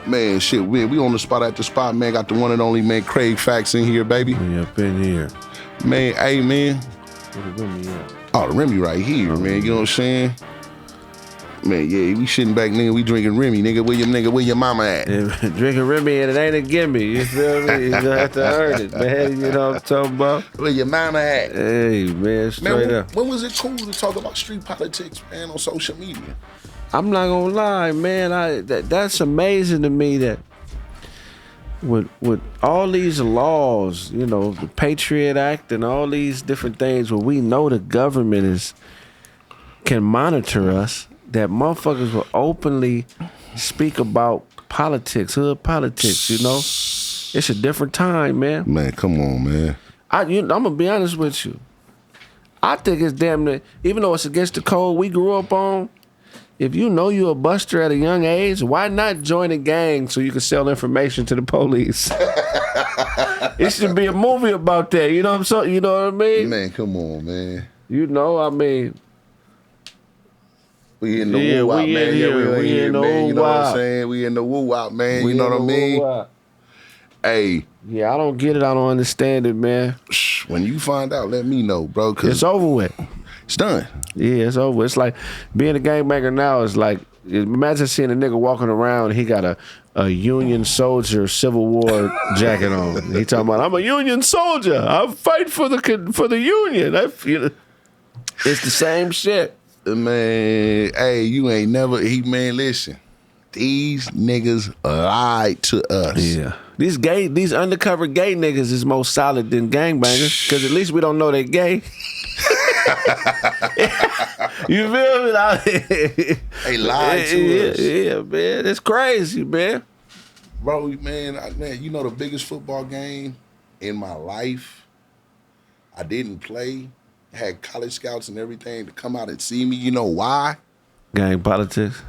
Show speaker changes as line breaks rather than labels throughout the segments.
Man, shit, we on the spot at the spot, man. Got the one and only, man, Kraig Facts in here, baby.
We up in here.
Man, hey, man.
Where the Remy at?
Oh, the Remy right here, man. You know what I'm saying? Man, yeah, we shitting back, nigga. We drinking Remy, nigga. Where your mama at?
Drinking Remy and it ain't a gimme. You feel me? You gonna have to earn it, man. You know what I'm talking about?
Where your mama at?
Hey, man, straight up.
When was it cool to talk about street politics, man, on social media?
I'm not gonna lie, man. That's amazing to me that with all these laws, you know, the Patriot Act and all these different things where we know the government can monitor us, that motherfuckers will openly speak about politics, hood politics, you know? It's a different time, man.
Man, come on, man.
I'm gonna be honest with you. I think it's damn near, even though it's against the code we grew up on, if you know you're a buster at a young age, why not join a gang so you can sell information to the police? It should be a movie about that. You know what I'm saying? You know what I mean?
Man, come on, man.
You know, I mean,
we in the woo-wop, man. We in the man. You know what I'm saying? We in the woo-wop, man. You know what I mean? Hey.
Yeah, I don't get it. I don't understand it, man.
When you find out, let me know, bro. Cause
it's over with.
It's done.
Yeah, it's over. It's like being a gangbanger now is like, imagine seeing a nigga walking around and he got a Union soldier Civil War jacket on. He talking about, I'm a Union soldier. I fight for the Union. It's the same shit.
Man, hey, you ain't never, man, listen. These niggas lied to us.
Yeah. These undercover gay niggas is more solid than gangbangers, because at least we don't know they're gay. You feel me?
They lied to us.
Yeah, man. It's crazy, man.
Bro, man, you know the biggest football game in my life, I didn't play. Had college scouts and everything to come out and see me. You know why?
Gang politics?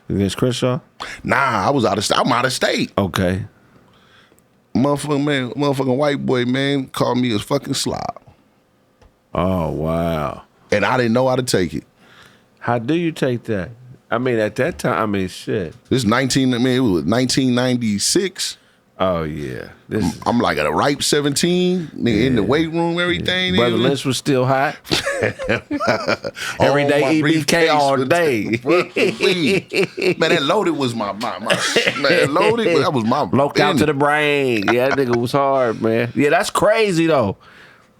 Against Crenshaw?
Nah, I'm out of state.
Okay.
Motherfucking white boy, man, called me a fucking slob.
Oh, wow.
And I didn't know how to take it.
How do you take that? I mean, at that time, I mean, shit.
It was 1996.
Oh, yeah.
I'm like a ripe 17, nigga, in the weight room, everything.
Yeah. Brother Lynch was still hot. Every day EBK all day.
Man, that loaded was my man, loaded, that was my
Loked out to the brain. Yeah, that nigga was hard, man. Yeah, that's crazy, though.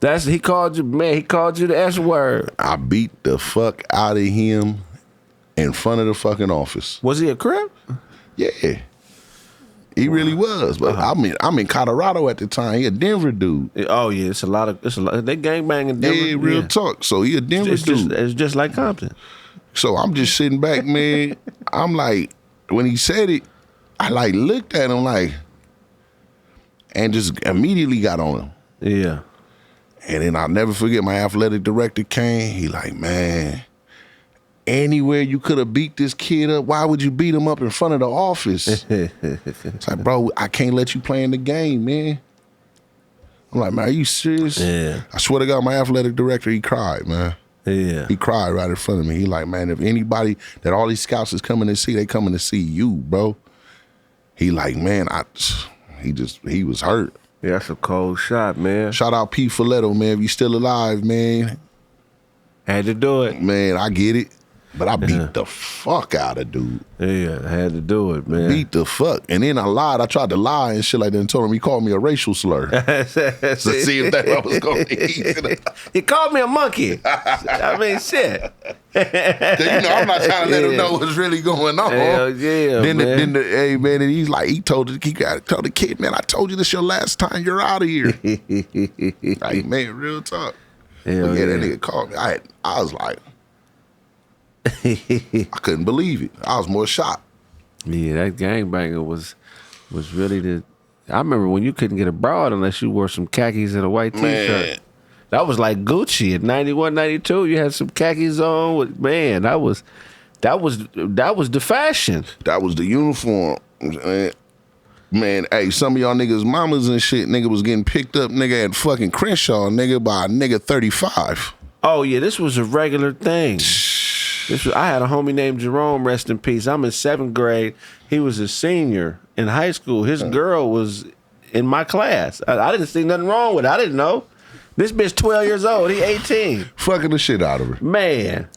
He called you the S word.
I beat the fuck out of him in front of the fucking office.
Was he a Crip?
Yeah. He really was, but I'm in Colorado at the time. He a Denver dude.
Oh yeah, it's a lot. They gangbang in Denver.
Yeah, real talk. So he a Denver dude.
It's just like Compton.
So I'm just sitting back, man. I'm like, when he said it, I like looked at him like, and just immediately got on him.
Yeah.
And then I'll never forget, my athletic director came. He like, man, anywhere you could have beat this kid up, why would you beat him up in front of the office? It's like, bro, I can't let you play in the game, man. I'm like, man, are you serious?
Yeah.
I swear to God, my athletic director, he cried, man.
Yeah.
He cried right in front of me. He like, man, if anybody that all these scouts is coming to see, they coming to see you, bro. He like, man, he was hurt.
Yeah, that's a cold shot, man.
Shout out P. Folletto, man. If you still alive, man.
Had to do it.
Man, I get it. But I beat the fuck out of dude.
Yeah, I had to do it, man.
Beat the fuck. And then I lied. I tried to lie and shit like that and told him he called me a racial slur. To see if that was going to eat.
He called me a monkey. I mean, shit.
You know, I'm not trying to let him know what's really going on.
Hell yeah,
man. Hey, man, and he's like, he told the kid, man, I told you this your last time. You're out of here. Like, man, real talk.
Hell
yeah, that nigga called me. I was like, I couldn't believe it. I was more shocked.
Yeah, that gangbanger was really I remember when you couldn't get a broad unless you wore some khakis and a white t-shirt. That was like Gucci at 91, 92. You had some khakis on. Man, that was the fashion.
That was the uniform. Man, hey, some of y'all niggas mamas and shit, nigga, was getting picked up, nigga, at fucking Crenshaw, nigga, by a nigga 35.
Oh, yeah, this was a regular thing. I had a homie named Jerome, rest in peace. I'm in 7th grade. He was a senior in high school. His girl was in my class. I didn't see nothing wrong with it. I didn't know. This bitch 12 years old. He 18.
Fucking the shit out of her.
Man.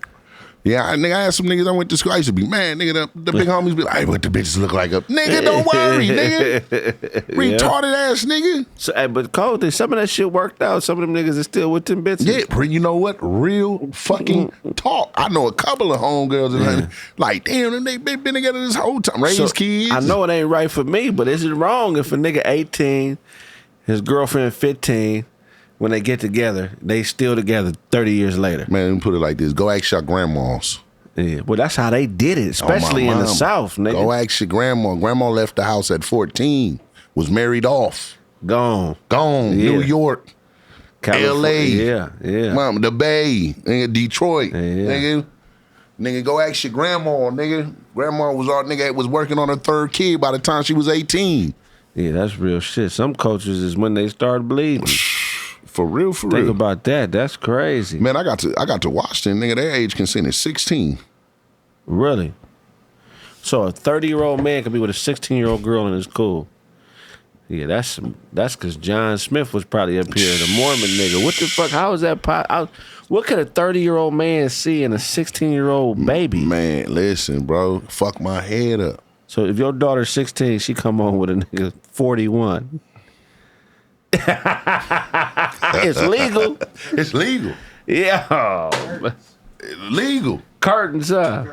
Yeah, I had some niggas I went to school. I used to be, man, nigga, the big homies be like, hey, what the bitches look like up? Nigga, don't worry, nigga. Retarded ass nigga.
So, but Cole, some of that shit worked out. Some of them niggas are still with them bitches.
Yeah, you know what? Real fucking talk. I know a couple of homegirls and like, damn, they been together this whole time. Raised kids.
I know it ain't right for me, but is it wrong if a nigga 18, his girlfriend 15, when they get together, they still together 30 years later?
Man, let me put it like this. Go ask your grandmas.
Yeah, well, that's how they did it, especially in the South, nigga.
Go ask your grandma. Grandma left the house at 14, was married off.
Gone.
Yeah. New York,
California.
LA. Mom, the Bay, nigga, Detroit.
Yeah.
Nigga, go ask your grandma, nigga. Grandma was working on her 3rd kid by the time she was 18.
Yeah, that's real shit. Some cultures is when they start bleeding.
For real.
Think about that. That's crazy.
Man, I got to Washington, nigga. Their age consent is 16.
Really? So a 30-year-old man could be with a 16-year-old girl and it's cool. Yeah, that's because John Smith was probably up here, the Mormon nigga. What the fuck? How is that? What could a 30-year-old man see in a 16-year-old baby?
Man, listen, bro. Fuck my head up.
So if your daughter's 16, she come on with a nigga 41. It's legal.
It's legal.
Yeah.
Legal.
Curtains up.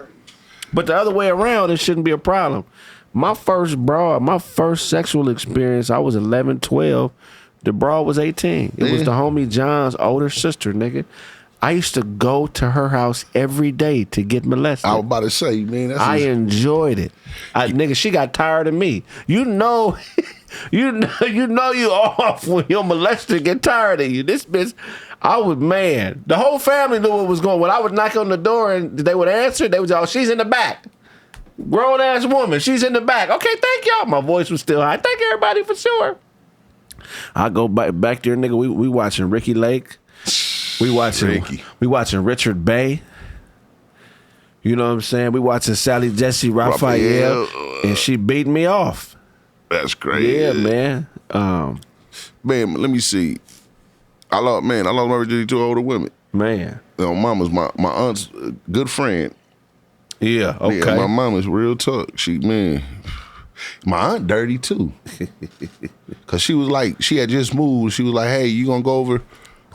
But the other way around, it shouldn't be a problem. My first sexual experience, I was 11, 12. The broad was 18. It was the homie John's older sister, nigga. I used to go to her house every day to get molested.
I was about to say, man.
I enjoyed it. Nigga, she got tired of me. You know you off when your molester get tired of you. This bitch, I was mad. The whole family knew what was going on. When I would knock on the door and they would answer, they would say, oh, she's in the back. Grown ass woman, she's in the back. Okay, thank y'all. My voice was still high. Thank everybody for sure. I go back there, nigga. We watching Ricky Lake. We watching Richard Bay. You know what I'm saying? We watching Sally Jesse Raphael, and she beat me off.
That's crazy.
Yeah, man.
Man, let me see. I lost my virginity to older women.
Man.
You know, mama's my aunt's good friend.
Yeah, okay.
Yeah, my mama's real tough. My aunt dirty too. Cause she was like, she had just moved. She was like, hey, you gonna go over?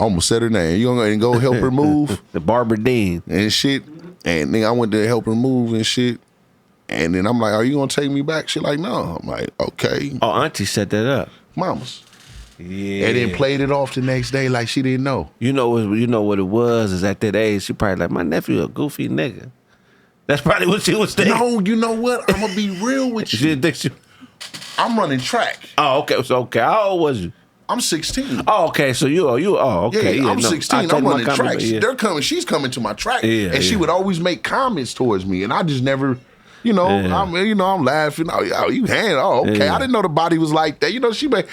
I almost said her name. You gonna go help her move?
The Barbara Dean.
And shit. And then I went to help her move and shit. And then I'm like, are you gonna take me back? She like, no. I'm like, okay.
Oh, auntie set that up.
Mama's.
Yeah.
And then played it off the next day like she didn't know.
You know what it was is at that age, she probably like, my nephew a goofy nigga. That's probably what she was thinking.
No, you know what? I'm gonna be real with you.
She didn't think she...
I'm running track.
Oh, okay. So okay. How old was you?
I'm 16.
Oh, okay. So you okay.
Yeah, I'm 16. I'm running track.
Yeah.
She's coming to my track.
Yeah,
and she would always make comments towards me. And I just never, I'm laughing. Oh, you hand. Oh, okay.
Yeah.
I didn't know the body was like that. You know, she was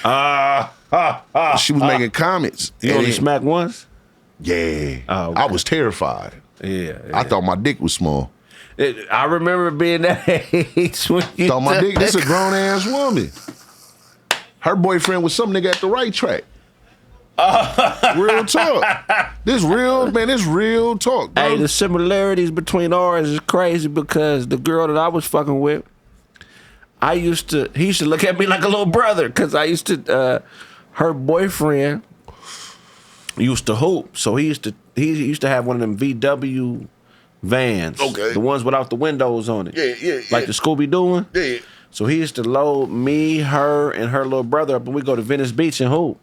making comments.
You only smacked once?
Yeah.
Oh, okay.
I was terrified.
Yeah.
I thought my dick was small.
I remember being that age when you
thought my dick, this a grown ass woman. Her boyfriend was some nigga at the right track. Real talk. This real talk, bro.
Hey, the similarities between ours is crazy because the girl that I was fucking with, he used to look at me like a little brother because I used to, her boyfriend used to hoop. So he used to have one of them VW vans.
Okay.
The ones without the windows on it.
Yeah.
Like the Scooby-Doo one?
Yeah.
So he used to load me, her, and her little brother up and we go to Venice Beach and hoop.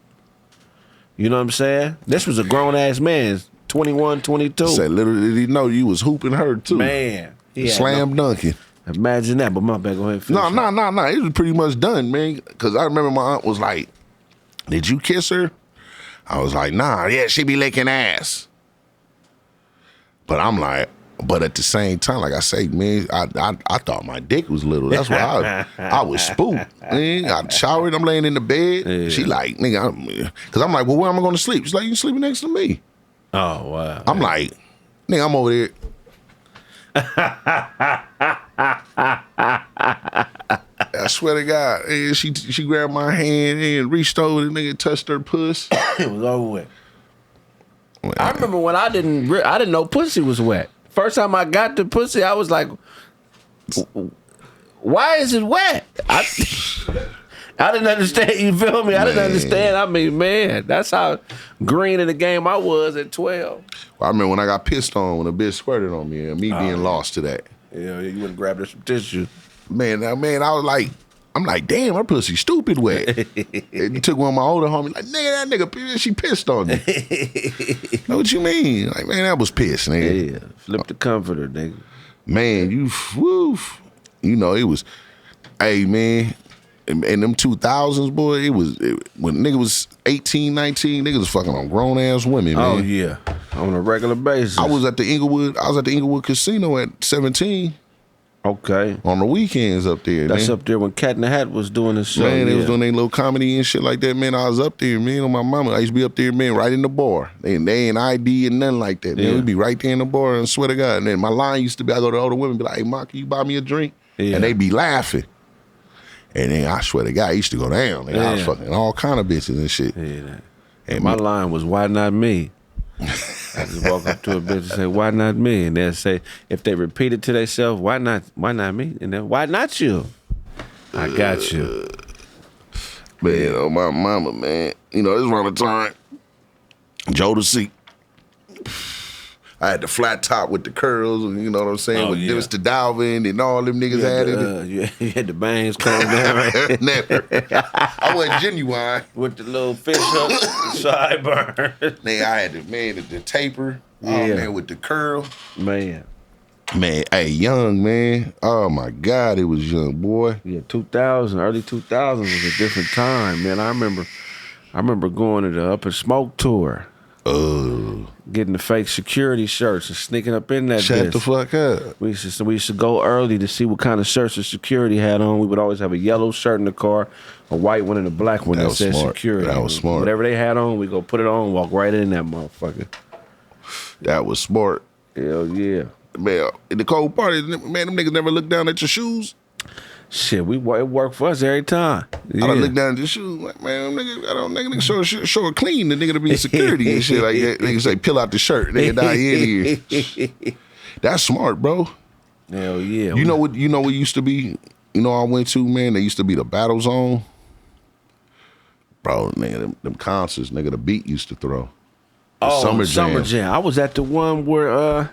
You know what I'm saying? This was a grown-ass man, 21, 22.
Said literally did he know you was hooping her too.
Man.
Slam dunking.
Imagine that, but my bad, go ahead and finish.
No. It was pretty much done, man. Because I remember my aunt was like, did you kiss her? I was like, nah, yeah, she be licking ass. But I'm like, but at the same time, like I say, man, I thought my dick was little. That's why I was spooked. Man, I showered, I'm laying in the bed. Yeah. She like, nigga, because I'm like, well, where am I going to sleep? She's like, you sleeping next to me.
Oh, wow.
I'm like, nigga, I'm over there. I swear to God. And she grabbed my hand and reached over the nigga, touched her puss.
It was over with. I remember when I didn't know pussy was wet. First time I got the pussy, I was like, why is it wet? I didn't understand, you feel me? I didn't understand. I mean, man, that's how green in the game I was at 12.
I remember when I got pissed on when a bitch squirted on me and me being lost to that.
Yeah, you wouldn't grab some tissue.
Man, I'm like, damn, her pussy stupid wet. And took one of my older homies, like, nigga, that nigga, she pissed on me. What you mean? Like, man, that was piss, nigga.
Yeah, flip the comforter, nigga.
Man, you know, it was, hey, man, in them 2000s, boy, when nigga was 18, 19, niggas was fucking on grown-ass women, man.
Oh, yeah, on a regular basis.
I was at the Inglewood Casino at 17.
Okay.
On the weekends up there,
That's
man.
up there when Cat in the Hat was doing his show.
Man, they was doing their little comedy and shit like that, man. I was up there, man, on my mama. I used to be up there, man, right in the bar. They ain't ID and nothing like that, man. We'd be right there in the bar and swear to God. And then my line used to be, I go to older women, be like, hey, Ma, can you buy me a drink? Yeah. And they be laughing. And then I swear to God, I used to go down. Like, I was fucking all kind of bitches and shit.
Yeah. And my line was, why not me? I just walk up to a bitch and say, why not me? And they'll say, if they repeat it to themselves, why not me? And then, why not you? I got you.
Man, oh my mama, man. You know, this around the time, Joe the Seat. I had the flat top with the curls, and you know what I'm saying? With Mr. Dalvin and all them niggas had it.
You had the bangs coming down, right?
Never. I wasn't genuine.
With the little fish hook, sideburn.
Man, I had the taper. Oh, man, with the curl.
Man,
hey, young, man. Oh, my God, it was young, boy.
Yeah, early 2000s was a different time, man. I remember going to the Up and Smoke tour. Getting the fake security shirts and sneaking up in that
Shut the fuck up.
We used to go early to see what kind of shirts the security had on. We would always have a yellow shirt in the car, a white one, and a black one that said
smart.
security.
That was smart.
Whatever they had on, we go put it on, walk right in that motherfucker.
That was smart.
Hell yeah.
Man, in the cold party, man, them niggas never look down at your shoes.
Shit, it worked for us every time. Yeah.
I look down at your shoes, like, man, nigga show it clean, the nigga to be in security and shit like that. Nigga say, peel out the shirt, nigga, die in here. That's smart, bro.
Hell yeah.
You know what used to be, I went to, man, they used to be the Battle Zone. Bro, nigga, them concerts, nigga, the beat used to throw.
Summer Jam. I was at the one where,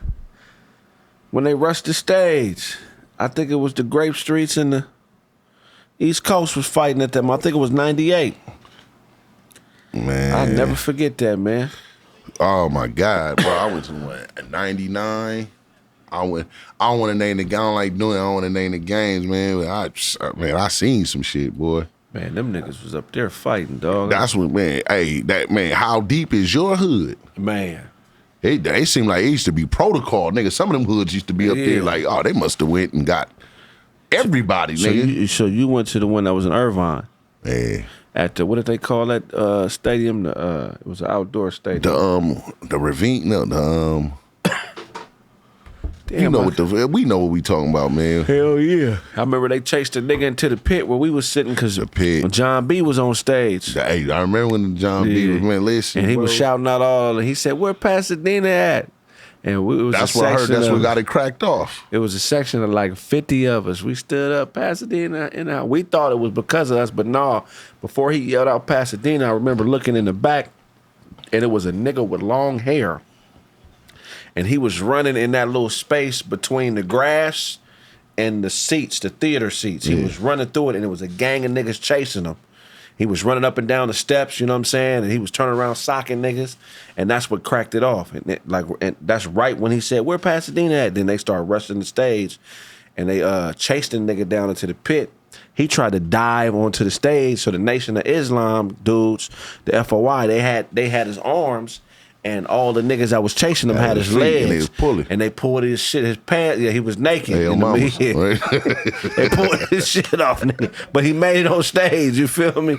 when they rushed the stage. I think it was the Grape Streets and the East Coast was fighting at them. I think it was 98.
Man.
I'll never forget that, man.
Oh, my God, bro. I went to 99. I don't want to name the guy. I don't like doing it. I don't want to name the games, man. But I seen some shit, boy.
Man, them niggas was up there fighting, dog.
That's what, man. Hey, how deep is your hood?
Man.
They seem like it used to be protocol, nigga. Some of them hoods used to be up there like, oh, they must have went and got everybody, nigga.
So you went to the one that was in Irvine?
Yeah.
At the, what did they call that stadium? It was an outdoor stadium.
The Ravine, no,
Damn,
we know what we talking about, man.
Hell yeah. I remember they chased a nigga into the pit where we was sitting because John B was on stage.
Hey, I remember when John B was, man, listen.
And he was shouting out all, and he said, where Pasadena at? And it was
that's what I heard. That's what got it cracked off.
It was a section of like 50 of us. We stood up, Pasadena, and we thought it was because of us, but no. Before he yelled out Pasadena, I remember looking in the back, and it was a nigga with long hair. And he was running in that little space between the grass and the seats, the theater seats. He was running through it, and it was a gang of niggas chasing him. He was running up and down the steps, you know what I'm saying? And he was turning around socking niggas, and that's what cracked it off. And that's right when he said, where Pasadena at? Then they started rushing the stage, and they chased the nigga down into the pit. He tried to dive onto the stage, so the Nation of Islam dudes, the FOI, they had his arms, and all the niggas that was chasing him had his legs. And they pulled his shit, his pants. Yeah, he was naked.
Hey,
right? They pulled his shit off, nigga. But he made it on stage, you feel me?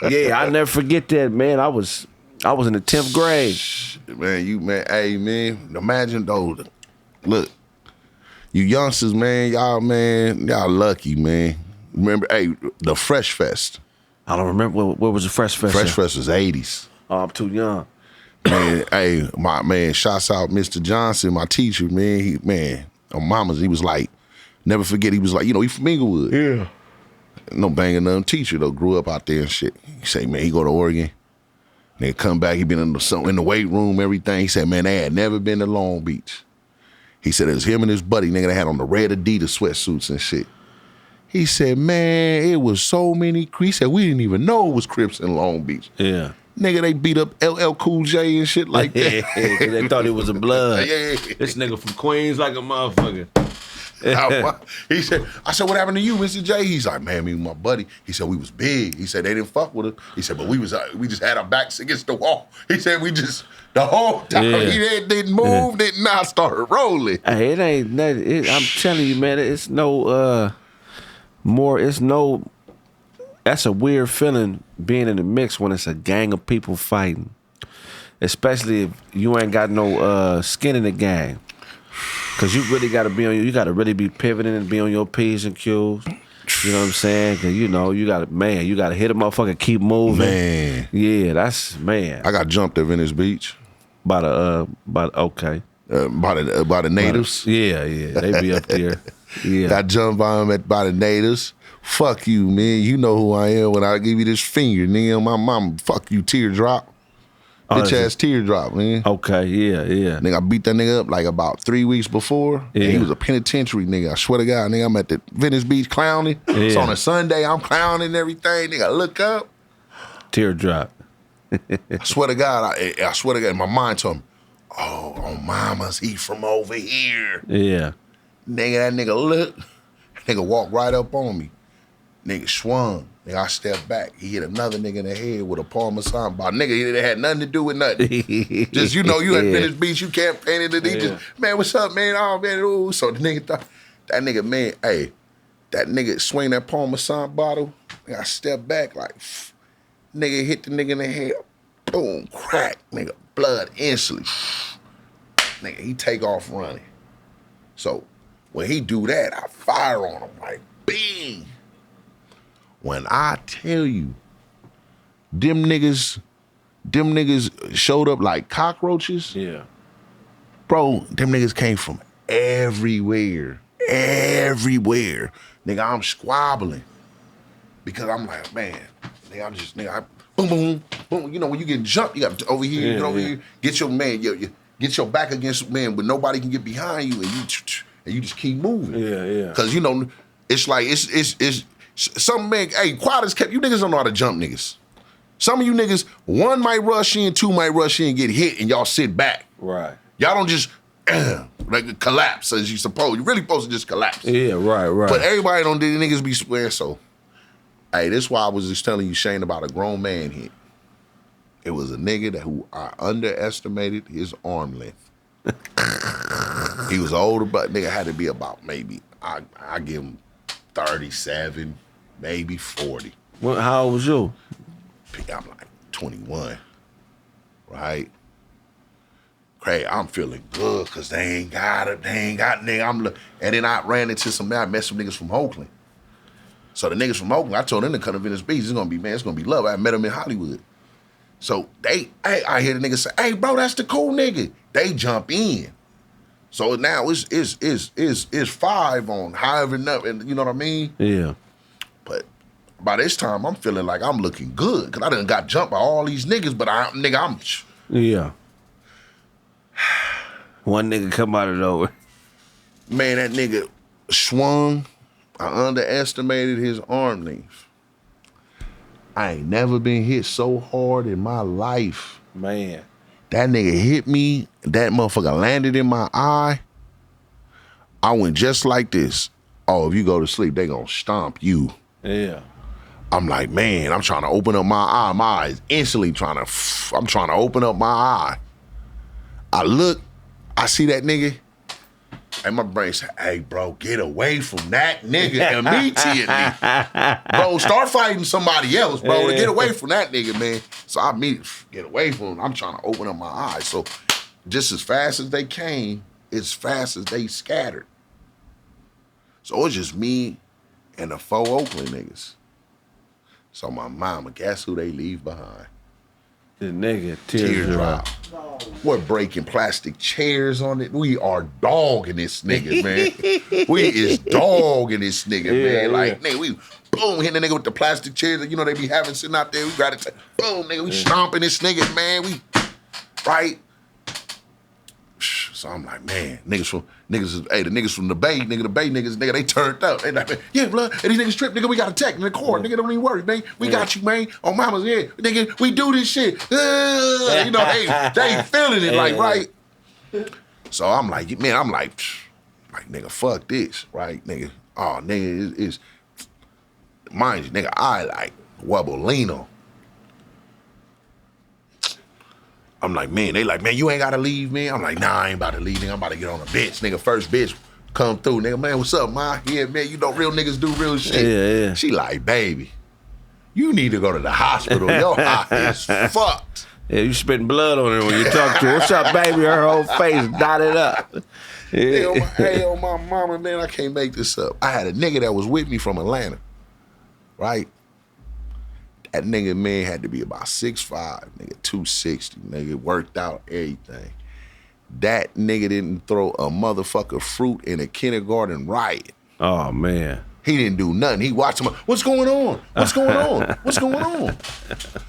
Yeah, I never forget that, man. I was in the 10th grade.
Man, hey, man, imagine though. Look, You youngsters, man, y'all lucky, man. Remember, hey, the Fresh Fest.
I don't remember what was the Fresh Fest.
Fresh Fest was 80s.
Oh, I'm too young.
Man, hey, my man, shouts out Mr. Johnson, my teacher, man. On Mama's, he was like, never forget, he was like, he from Inglewood.
Yeah.
No banging none teacher though, grew up out there and shit. He say, man, he go to Oregon. Then come back, he been in the weight room, everything. He said, man, they had never been to Long Beach. He said it was him and his buddy, nigga, they had on the red Adidas sweatsuits and shit. He said, man, it was so many. He said, we didn't even know it was Crips in Long Beach.
Yeah.
Nigga, they beat up LL Cool J and shit like that.
They thought it was a blood.
Yeah.
This nigga from Queens like a motherfucker.
He said, I said, what happened to you, Mr. J? He's like, man, me and my buddy. He said, we was big. He said, they didn't fuck with us. He said, but we just had our backs against the wall. He said, the whole time, he didn't move, didn't not start rolling.
Hey, it ain't nothing. I'm telling you, man, it's no, that's a weird feeling being in the mix when it's a gang of people fighting. Especially if you ain't got no skin in the gang. Cause you really gotta you gotta really be pivoting and be on your P's and Q's. You know what I'm saying? Cause you gotta hit a motherfucker, keep moving.
Man.
Yeah, that's, man.
I got jumped at Venice Beach.
By the
natives.
Yeah, they be up there. Yeah.
Got jumped by them by the natives. Fuck you, man. You know who I am when I give you this finger, nigga. My mama, fuck you, teardrop. Bitch ass teardrop, man.
Okay, yeah.
Nigga, I beat that nigga up like about 3 weeks before. Yeah. And he was a penitentiary nigga. I swear to God, nigga, I'm at the Venice Beach clowning. Yeah. It's on a Sunday, I'm clowning and everything. Nigga, I look up.
Teardrop.
I swear to God, I swear to God, my mind told me, oh, on mama's, he from over here.
Yeah.
Nigga, that nigga look. Nigga walked right up on me. Nigga swung. Nigga, I stepped back. He hit another nigga in the head with a Parmesan bar. Nigga, it had nothing to do with nothing. Just, you at Venice Beach, you campaigning it. He just, man, what's up, man? Oh, man, ooh. So the nigga thought, that nigga, man, hey, that nigga swing that Parmesan bottle. Nigga, I stepped back like, nigga hit the nigga in the head. Boom, crack, nigga, blood instantly. Nigga, he take off running. So when he do that, I fire on him like, bing. When I tell you, them niggas showed up like cockroaches.
Yeah.
Bro, them niggas came from everywhere. Everywhere. Nigga, I'm squabbling. Because I'm like, man, nigga, boom, boom, boom. You know, when you get jumped, you got to over here, get over here, get your man, get your back against man, but nobody can get behind you, and you just keep moving.
Yeah.
Because, you know, it's like, it's some man, hey, quiet as kept, you niggas don't know how to jump niggas. Some of you niggas, one might rush in, two might rush in and get hit, and y'all sit back.
Right.
Y'all don't just like collapse as you suppose. You're really supposed to just collapse.
Yeah, right.
But everybody don't, the niggas be swearing, so. Hey, this is why I was just telling you, Shane, about a grown man hit. It was a nigga who I underestimated his arm length. He was older, but nigga had to be about maybe, I give him 37, maybe 40.
Well, how old was you?
I'm like 21, right? Kraig, I'm feeling good because they ain't got it, nigga. And then I ran into I met some niggas from Oakland. So the niggas from Oakland, I told them to come to Venice Beach. It's gonna be love. I met them in Hollywood. So I hear the niggas say, hey, bro, that's the cool nigga. They jump in. So now it's 5 on however enough, and you know what I mean?
Yeah.
But by this time, I'm feeling like I'm looking good because I done got jumped by all these niggas, but I'm.
Yeah. One nigga come out of nowhere.
Man, that nigga swung. I underestimated his arm length. I ain't never been hit so hard in my life.
Man.
That nigga hit me. That motherfucker landed in my eye. I went just like this. Oh, if you go to sleep, they gonna stomp you.
Yeah.
I'm like, man, I'm trying to open up my eye. My eye is instantly I'm trying to open up my eye. I look, I see that nigga. And my brain said, hey, bro, get away from that nigga immediately. Bro, start fighting somebody else, bro, to get away from that nigga, man. So I immediately get away from him. I'm trying to open up my eyes. So just as fast as they came, as fast as they scattered. So it was just me and the 4 Oakland niggas. So my mama, guess who they leave behind?
The nigga,
Teardrop. We're breaking plastic chairs on it. We are dogging this nigga, man. We is dogging this nigga, man. Like, nigga, we boom, hitting the nigga with the plastic chairs that, you know, they be having sitting out there. We got it. Boom, nigga, we stomping this nigga, man. We, right? So I'm like, man, the niggas from the Bay, the Bay niggas, they turned up. They like, yeah, blood, and these niggas tripped, nigga, we got a tech in the court, nigga, don't even worry, man. We got you, man. On mama's head, nigga, we do this shit. You know, they feeling it, like, right? So I'm like, man, like, nigga, fuck this, right, nigga? Oh, nigga, it's mind you, nigga, I like Wubbolino. I'm like, man, they like, man, you ain't gotta leave, man. I'm like, nah, I ain't about to leave, nigga. I'm about to get on a bitch, nigga. First bitch come through, nigga. Man, what's up, ma? Yeah, man, you know real niggas do real shit.
Yeah.
She like, baby, you need to go to the hospital. Your eye is fucked.
Yeah, you spitting blood on her when you talk to her. What's up, baby? Her whole face dotted up. Yeah.
Hey, on my mama, man, I can't make this up. I had a nigga that was with me from Atlanta, right? That nigga, man, had to be about 6'5", nigga, 260, nigga, worked out everything. That nigga didn't throw a motherfucker fruit in a kindergarten riot.
Oh, man.
He didn't do nothing. He watched him, what's going on? What's going on? What's going on?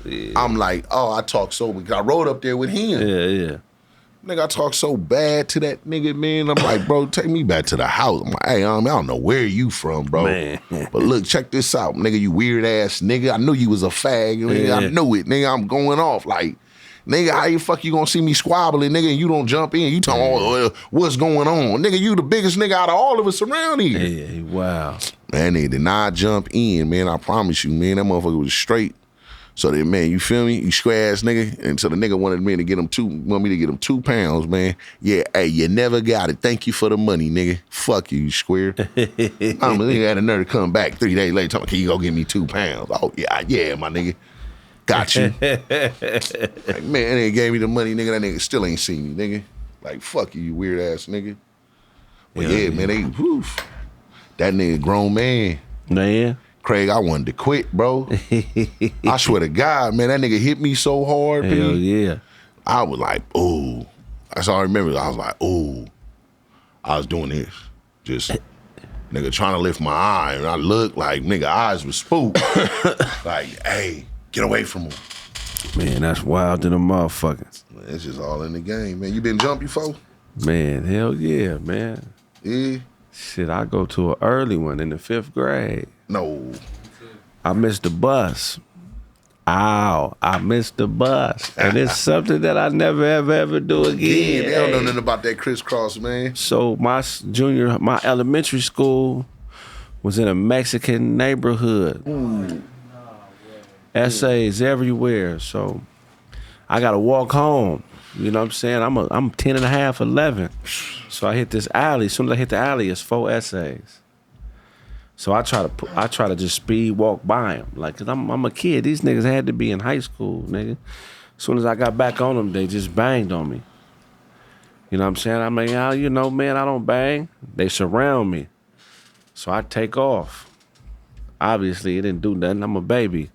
Yeah. I'm like, oh, I talk so, because I rode up there with him.
Yeah.
Nigga, I talk so bad to that nigga, man. I'm like, bro, take me back to the house. I'm like, hey, I don't know where you from, bro.
Man.
But look, check this out, nigga, you weird ass nigga. I knew you was a fag, nigga. Yeah. I knew it, nigga. I'm going off. Like, nigga, how the fuck you gonna see me squabbling, nigga, and you don't jump in? You talking, what's going on? Nigga, you the biggest nigga out of all of us around here.
Yeah, wow.
Man, they did not jump in, man. I promise you, man. That motherfucker was straight. So then, man, you feel me? You square ass nigga. And so the nigga wanted me to get him 2 pounds, man. Yeah, hey, you never got it. Thank you for the money, nigga. Fuck you, square. Nigga had a nerve to come back 3 days later talking, can you go give me 2 pounds? Oh, yeah, my nigga. Got you. Like, man, they gave me the money, nigga. That nigga still ain't seen me, nigga. Like, fuck you, you weird ass nigga. But yeah, man, that nigga grown man.
Man.
Kraig, I wanted to quit, bro. I swear to God, man, that nigga hit me so hard,
Hell yeah.
I was like, ooh. That's all I remember. I was like, ooh. I was doing this. Just, nigga, trying to lift my eye. And I looked like, nigga, eyes was spooked. Like, hey, get away from him.
Man, that's wild to the motherfuckers.
Man, it's just all in the game, man. You been jumping before?
Man, hell yeah, man.
Yeah?
Shit, I go to an early one in the 5th grade.
No.
I missed the bus. Ow, I missed the bus. And it's something that I never, ever do again.
They don't know nothing about that crisscross, man.
So my elementary school was in a Mexican neighborhood.
Ooh.
Essays everywhere. So I got to walk home. You know what I'm saying? I'm 10 and a half, 11. So I hit this alley. As soon as I hit the alley, it's 4 essays. So I try to just speed walk by them, like, cause I'm a kid. These niggas had to be in high school, nigga. As soon as I got back on them, they just banged on me. You know what I'm saying? I'm like, oh, you know, man, I don't bang. They surround me, so I take off. Obviously, it didn't do nothing. I'm a baby.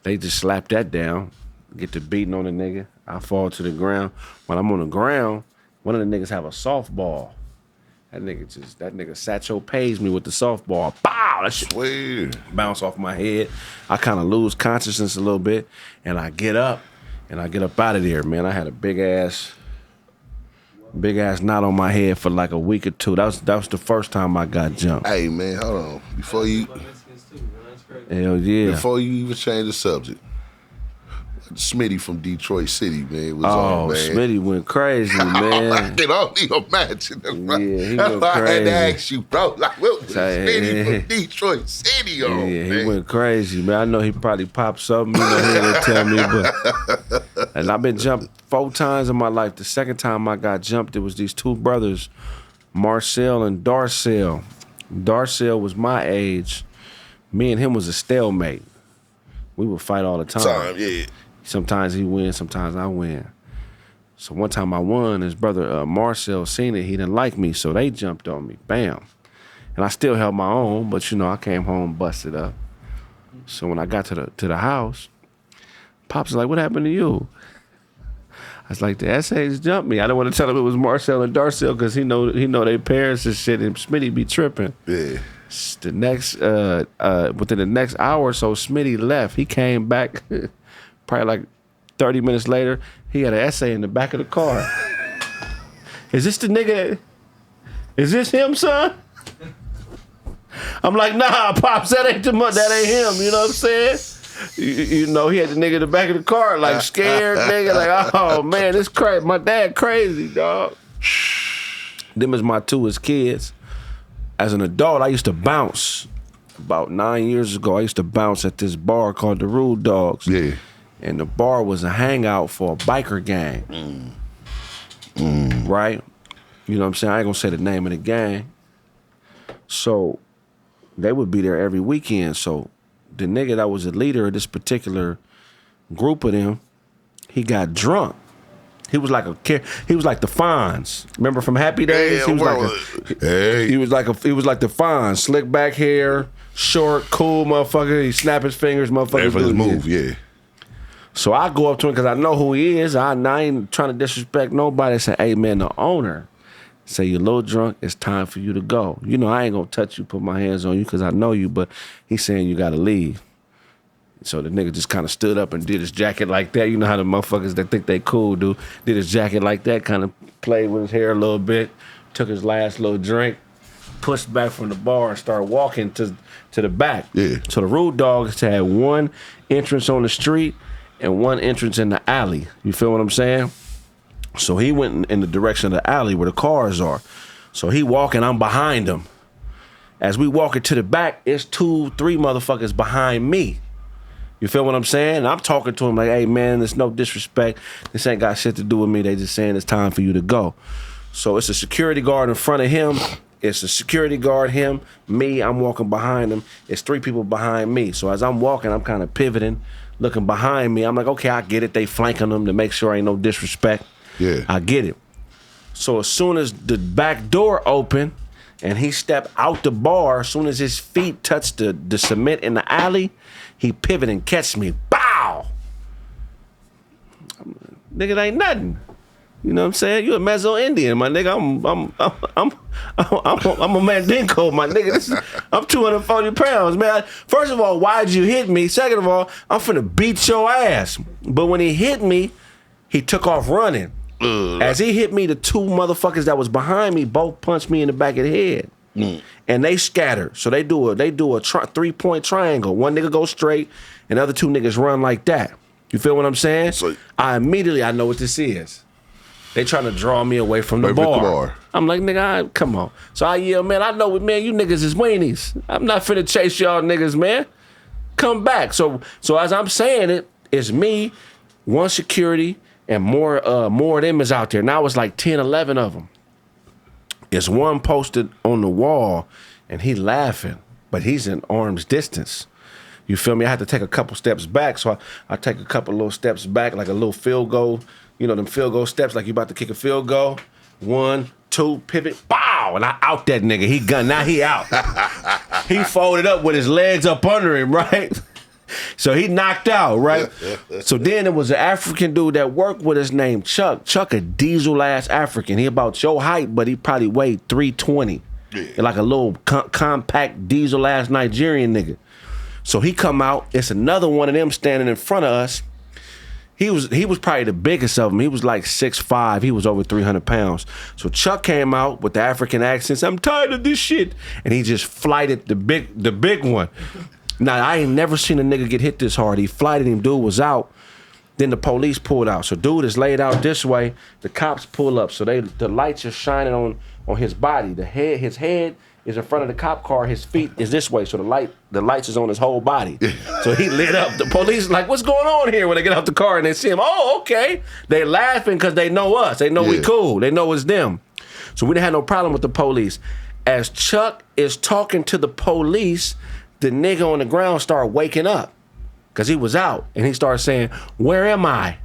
They just slap that down, get to beating on the nigga. I fall to the ground. When I'm on the ground, one of the niggas have a softball. That nigga Satcho pays me with the softball. Bow! That shit bounce off my head. I kind of lose consciousness a little bit, and I get up out of there, man. I had a big ass knot on my head for like a week or 2. That was the first time I got jumped.
Hey, man, hold on. Before you even change the subject, Smitty from Detroit City, man, was on, man.
Smitty went crazy, man.
I can only imagine. Bro.
Yeah, he
That's
went
why
crazy.
I had to ask you, bro. Like, what was Smitty from Detroit City on, man?
He went crazy, man. I know he probably popped something, you know, he didn't tell me, but... And I've been jumped 4 times in my life. The second time I got jumped, it was these 2 brothers, Marcel and Darcel. Darcel was my age. Me and him was a stalemate. We would fight all the time.
Yeah.
Sometimes he wins, sometimes I win. So one time I won, his brother Marcel seen it, he didn't like me, so they jumped on me, bam. And I still held my own, but I came home busted up. So when I got to the house, Pops was like, "What happened to you?" I was like, "The essays jumped me." I didn't want to tell him it was Marcel and Darcel because he know their parents and shit, and Smitty be tripping.
Yeah.
The next within the next hour or so, Smitty left. He came back probably like 30 minutes later. He had an essay in the back of the car. Is this the nigga? Is this him, son? I'm like, nah, Pops, that ain't him. You know what I'm saying? You know, he had the nigga in the back of the car, like scared nigga, like, oh man, this crazy. My dad crazy, dog. Them is my two as kids. As an adult, I used to bounce. About 9 years ago, I used to bounce at this bar called the Rude Dogs.
Yeah.
And the bar was a hangout for a biker gang. Right? You know what I'm saying? I ain't gonna say the name of the gang. So they would be there every weekend. So the nigga that was the leader of this particular group of them, he got drunk. He was like the Fonz. Remember from Happy Days?
He
was like the Fonz. Slick back hair, short, cool motherfucker. He snap his fingers, motherfucker.
His move, yeah.
So I go up to him because I know who he is. I ain't trying to disrespect nobody. I say, "Hey man, the owner say you're a little drunk. It's time for you to go. You know I ain't gonna touch you, put my hands on you because I know you, but he's saying you gotta leave." So the nigga just kind of stood up and did his jacket like that. You know how the motherfuckers that think they cool do. Did his jacket like that, kind of played with his hair a little bit, took his last little drink, pushed back from the bar and started walking to the back.
Yeah.
So the Rude Dogs had one entrance on the street and one entrance in the alley. You feel what I'm saying? So he went in the direction of the alley where the cars are. So he walking, I'm behind him. As we walking to the back, it's 2-3 motherfuckers behind me. You feel what I'm saying? And I'm talking to him like, "Hey man, there's no disrespect. This ain't got shit to do with me. They just saying it's time for you to go." So it's a security guard in front of him. It's a security guard, him, me, I'm walking behind him. It's 3 people behind me. So as I'm walking, I'm kind of pivoting, looking behind me. I'm like, okay, I get it. They flanking them to make sure ain't no disrespect.
Yeah.
I get it. So as soon as the back door opened and he stepped out the bar, as soon as his feet touched the cement in the alley, he pivot and catch me. Bow! Nigga, that ain't nothing. You know what I'm saying? You a Meso Indian, my nigga. I'm a Mandingo, my nigga. I'm 240 pounds, man. First of all, why'd you hit me? Second of all, I'm finna beat your ass. But when he hit me, he took off running. As he hit me, the 2 motherfuckers that was behind me both punched me in the back of the head. And they scatter. So they do a 3-point triangle. One nigga go straight, and the other 2 niggas run like that. You feel what I'm saying? So I know what this is. They trying to draw me away from the bar. I'm like, nigga, come on. So I yell, man, I know, man, you niggas is weenies. I'm not finna chase y'all niggas, man. Come back. So as I'm saying it, it's me, one security, and more of them is out there. Now it's like 10, 11 of them. It's one posted on the wall, and he laughing, but he's in arm's distance. You feel me? I had to take a couple steps back, so I take a couple little steps back, like a little field goal. You know them field goal steps, like you about to kick a field goal. 1, 2, pivot, bow, and I out that nigga. He gone, now he out. He folded up with his legs up under him, right? So he knocked out, right? So then there was an African dude that worked with us named Chuck. Chuck, a diesel-ass African. He about your height, but he probably weighed 320. Yeah. Like a little compact diesel-ass Nigerian nigga. So he come out. It's another one of them standing in front of us. He was probably the biggest of them. He was like 6'5". He was over 300 pounds. So Chuck came out with the African accents. "I'm tired of this shit," and he just flighted the big one. Now, I ain't never seen a nigga get hit this hard. He flighted him, dude was out. Then the police pulled out. So dude is laid out this way. The cops pull up. So the lights are shining on his body. His head is in front of the cop car. His feet is this way. So the lights is on his whole body. So he lit up. The police like, "What's going on here?" When they get out the car and they see him. "Oh, okay." They laughing because they know us. They know we cool. They know it's them. So we didn't have no problem with the police. As Chuck is talking to the police, the nigga on the ground started waking up because he was out. And he started saying, "Where am I?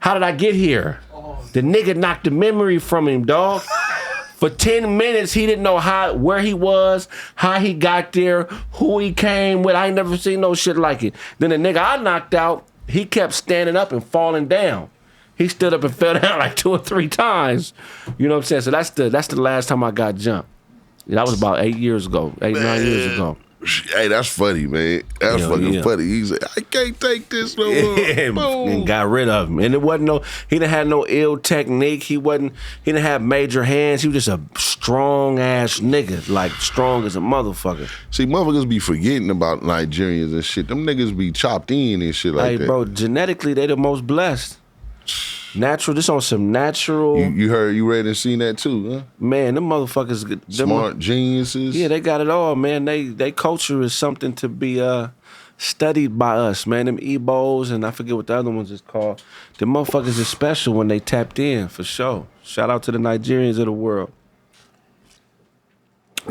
How did I get here?" The nigga knocked the memory from him, dog. For 10 minutes, he didn't know where he was, how he got there, who he came with. I ain't never seen no shit like it. Then the nigga I knocked out, he kept standing up and falling down. He stood up and fell down like 2 or 3 times. You know what I'm saying? So that's the last time I got jumped. That was about 8 years ago, 9 years ago.
Hey, that's funny, man. That's fucking funny. He's like, I can't take this no more.
And got rid of him. And it wasn't he didn't have no ill technique. He didn't have major hands. He was just a strong ass nigga, like strong as a motherfucker.
See, motherfuckers be forgetting about Nigerians and shit. Them niggas be chopped in and shit like that.
Hey, bro, genetically they the most blessed. Natural, this on some natural.
You read and seen that too, huh?
Man, them motherfuckers,
smart geniuses.
Yeah, they got it all, man. They culture is something to be studied by us, man. Them Igbos and I forget what the other ones is called. Them motherfuckers is special when they tapped in for sure. Shout out to the Nigerians of the world.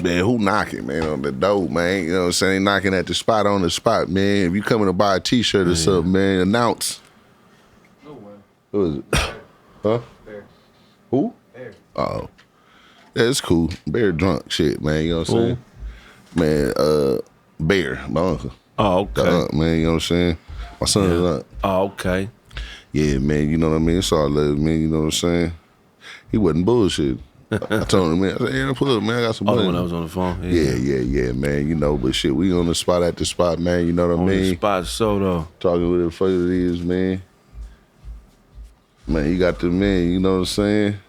Man, who knocking, man, on the door, man? You know what I'm saying? Knocking at the spot on the spot, man. If you coming to buy a T-shirt or something, man, announce. Who is it? Huh?
Bear.
Who?
Bear.
Oh. Yeah, it's cool. Bear drunk shit, man. You know what I'm saying? Man, Bear, my uncle.
Oh, okay.
Man, you know what I'm saying? My son is up.
Oh, okay.
Yeah, man, you know what I mean? It's all love, man. You know what I'm saying? He wasn't bullshit. I told him, man, I said, hey, pull up, man. I got some money.
Oh, when I was on the phone?
Yeah, man. You know, but shit, we on the spot at the spot, man. You know what I mean?
On the spot, SoDo.
Talking with it for it is, man. Man, you got the man, you know what I'm saying?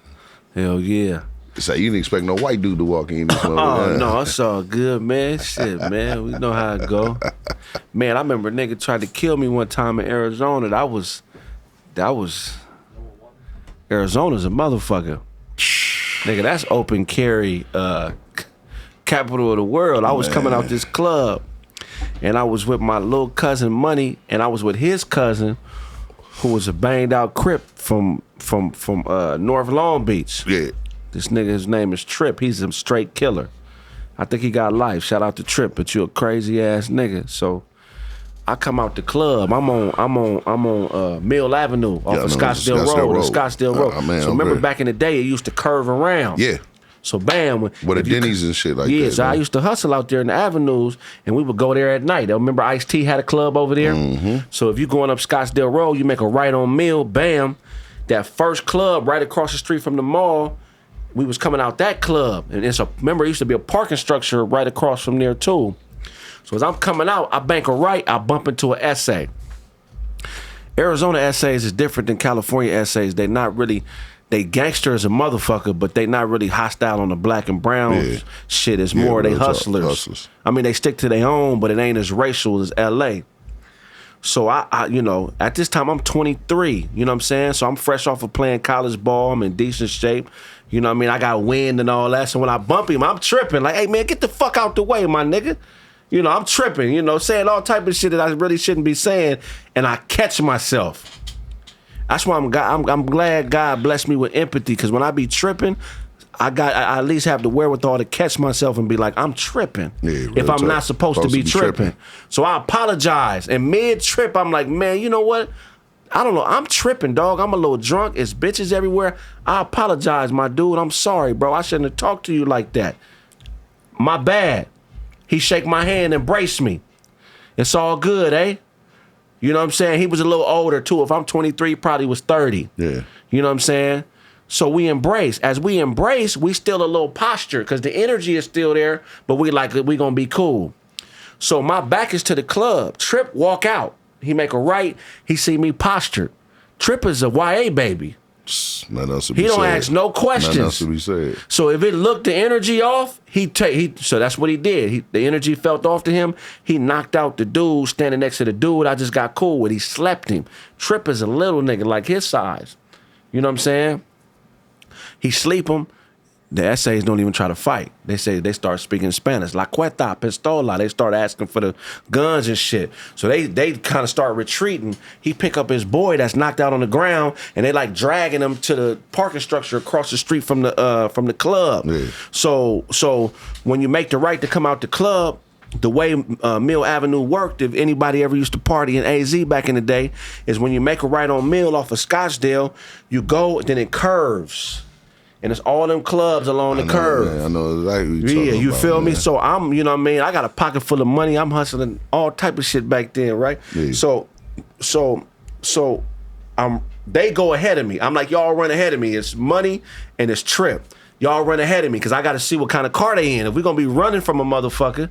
Hell yeah.
It's like you didn't expect no white dude to walk in this motherfucker.
Oh, no, it's all good, man. Shit, man. We know how it go. Man, I remember a nigga tried to kill me one time in Arizona. That was Arizona's a motherfucker. Nigga, that's open carry, capital of the world. I was coming out this club, and I was with my little cousin Money, and I was with his cousin, who was a banged out Crip from North Long Beach.
Yeah.
This nigga, his name is Trip. He's a straight killer. I think he got life. Shout out to Trip, but you a crazy ass nigga. So I come out the club. I'm on Mill Avenue off of Scottsdale Road.
Oh, man,
so remember back in the day, it used to curve around.
Yeah.
So bam.
With the Denny's and shit like that.
Yeah, so I used to hustle out there in the avenues, and we would go there at night. I remember Ice-T had a club over there. Mm-hmm. So if you going up Scottsdale Road, you make a right on Mill, bam. That first club right across the street from the mall, we was coming out that club. And remember, it used to be a parking structure right across from there too. So as I'm coming out, I bank a right, I bump into an essay. Arizona essays is different than California essays. They not really... They gangster as a motherfucker, but they not really hostile on the black and brown shit. It's more they hustlers. I mean, they stick to their own, but it ain't as racial as LA. So I you know, at this time I'm 23, you know what I'm saying? So I'm fresh off of playing college ball, I'm in decent shape. You know what I mean? I got wind and all that. So when I bump him, I'm tripping. Like, hey man, get the fuck out the way, my nigga. You know, I'm tripping, you know, saying all type of shit that I really shouldn't be saying, and I catch myself. That's why I'm glad God blessed me with empathy, because when I be tripping, I at least have the wherewithal to catch myself and be like, I'm tripping.
Yeah,
if I'm not supposed to be tripping. So I apologize. And mid-trip, I'm like, man, you know what? I don't know. I'm tripping, dog. I'm a little drunk. It's bitches everywhere. I apologize, my dude. I'm sorry, bro. I shouldn't have talked to you like that. My bad. He shake my hand, embrace me. It's all good, eh? You know what I'm saying? He was a little older, too. If I'm 23, he probably was 30.
Yeah.
You know what I'm saying? So we embrace. As we embrace, we still a little posture, because the energy is still there, but we going to be cool. So my back is to the club. Trip walk out. He make a right. He see me postured. Trip is a YA baby.
Nothing else to be
he don't
said.
ask no questions.
Nothing else to be said.
So if it looked the energy off, so that's what he did. The energy felt off to him. He knocked out the dude standing next to the dude I just got cool with. He slept him. Trip is a little nigga like his size. You know what I'm saying? He sleep him. The essays don't even try to fight. They start speaking Spanish. La cueta, pistola. They start asking for the guns and shit. So they kind of start retreating. He pick up his boy that's knocked out on the ground, and they like dragging him to the parking structure across the street from the club. Yeah. So when you make the right to come out the club, the way Mill Avenue worked, if anybody ever used to party in AZ back in the day, is when you make a right on Mill off of Scottsdale, you go, then it curves. and it's all them clubs along the curve.
Man, I know exactly what you're
Yeah,
talking
you
about,
feel me?
man.
So I'm, you know what I mean? I got a pocket full of money. I'm hustling all type of shit back then, right?
Yeah.
So they go ahead of me. I'm like, y'all run ahead of me. It's money and it's Trip. Y'all run ahead of me because I got to see what kind of car they in. If we're going to be running from a motherfucker,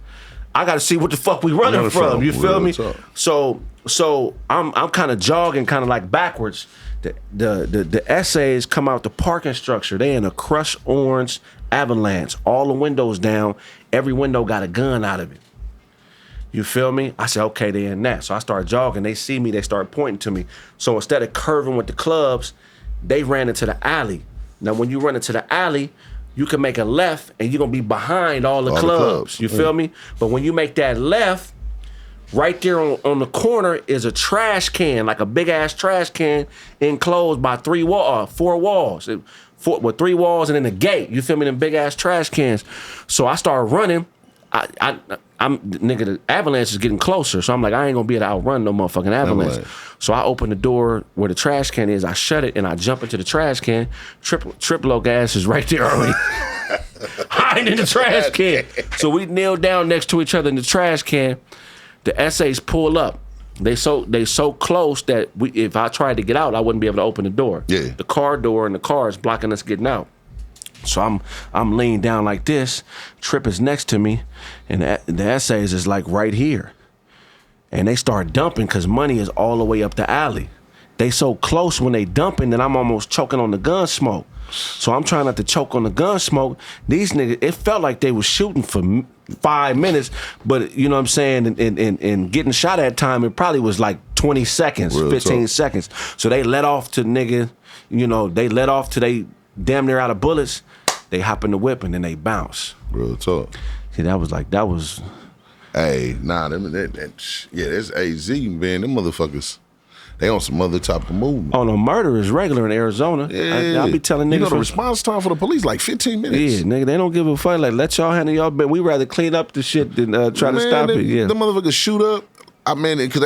I got to see what the fuck we running from. You feel me? So I'm kind of jogging, kind of like backwards. The essays come out the parking structure. They in a crushed orange Avalanche. All the windows down. Every window got a gun out of it. You feel me? I said, okay, they in that. So I start jogging. They see me. They start pointing to me. So instead of curving with the clubs, they ran into the alley. Now, when you run into the alley, you can make a left and you're going to be behind all the clubs. You feel me? But when you make that left, right there on the corner is a trash can, like a big-ass trash can enclosed by 4 walls. With 3 walls and then a gate. You feel me? Them big-ass trash cans. So I started running. The avalanche is getting closer, so I'm like, I ain't gonna be able to outrun no motherfucking avalanche. So I open the door where the trash can is, I shut it, and I jump into the trash can. Triplo gas is right there already, hiding in the trash can. So we kneel down next to each other in the trash can. The essays pull up. They so close that if I tried to get out, I wouldn't be able to open the door.
Yeah.
The car door and the car is blocking us getting out. So I'm laying down like this. Trip is next to me, and the essays is like right here. And they start dumping because money is all the way up the alley. They so close when they dumping that I'm almost choking on the gun smoke. So I'm trying not to choke on the gun smoke. These niggas, it felt like they was shooting for 5 minutes, but you know what I'm saying, and getting shot at time, it probably was like 20 seconds,
Real
15
talk.
seconds. So they let off to nigga, they let off to they damn near out of bullets. They hop in the whip and then they bounce.
Real talk.
See, that was.
Hey, nah, that's AZ, man. Them motherfuckers, they on some other type of movement.
Oh no, murder is regular in Arizona.
Yeah.
I be telling niggas.
You know the response time for the police like 15 minutes.
Yeah, nigga, they don't give a fuck. Like, let y'all handle y'all, but we rather clean up the shit than try to stop it. Yeah,
The motherfuckers shoot up. I mean, because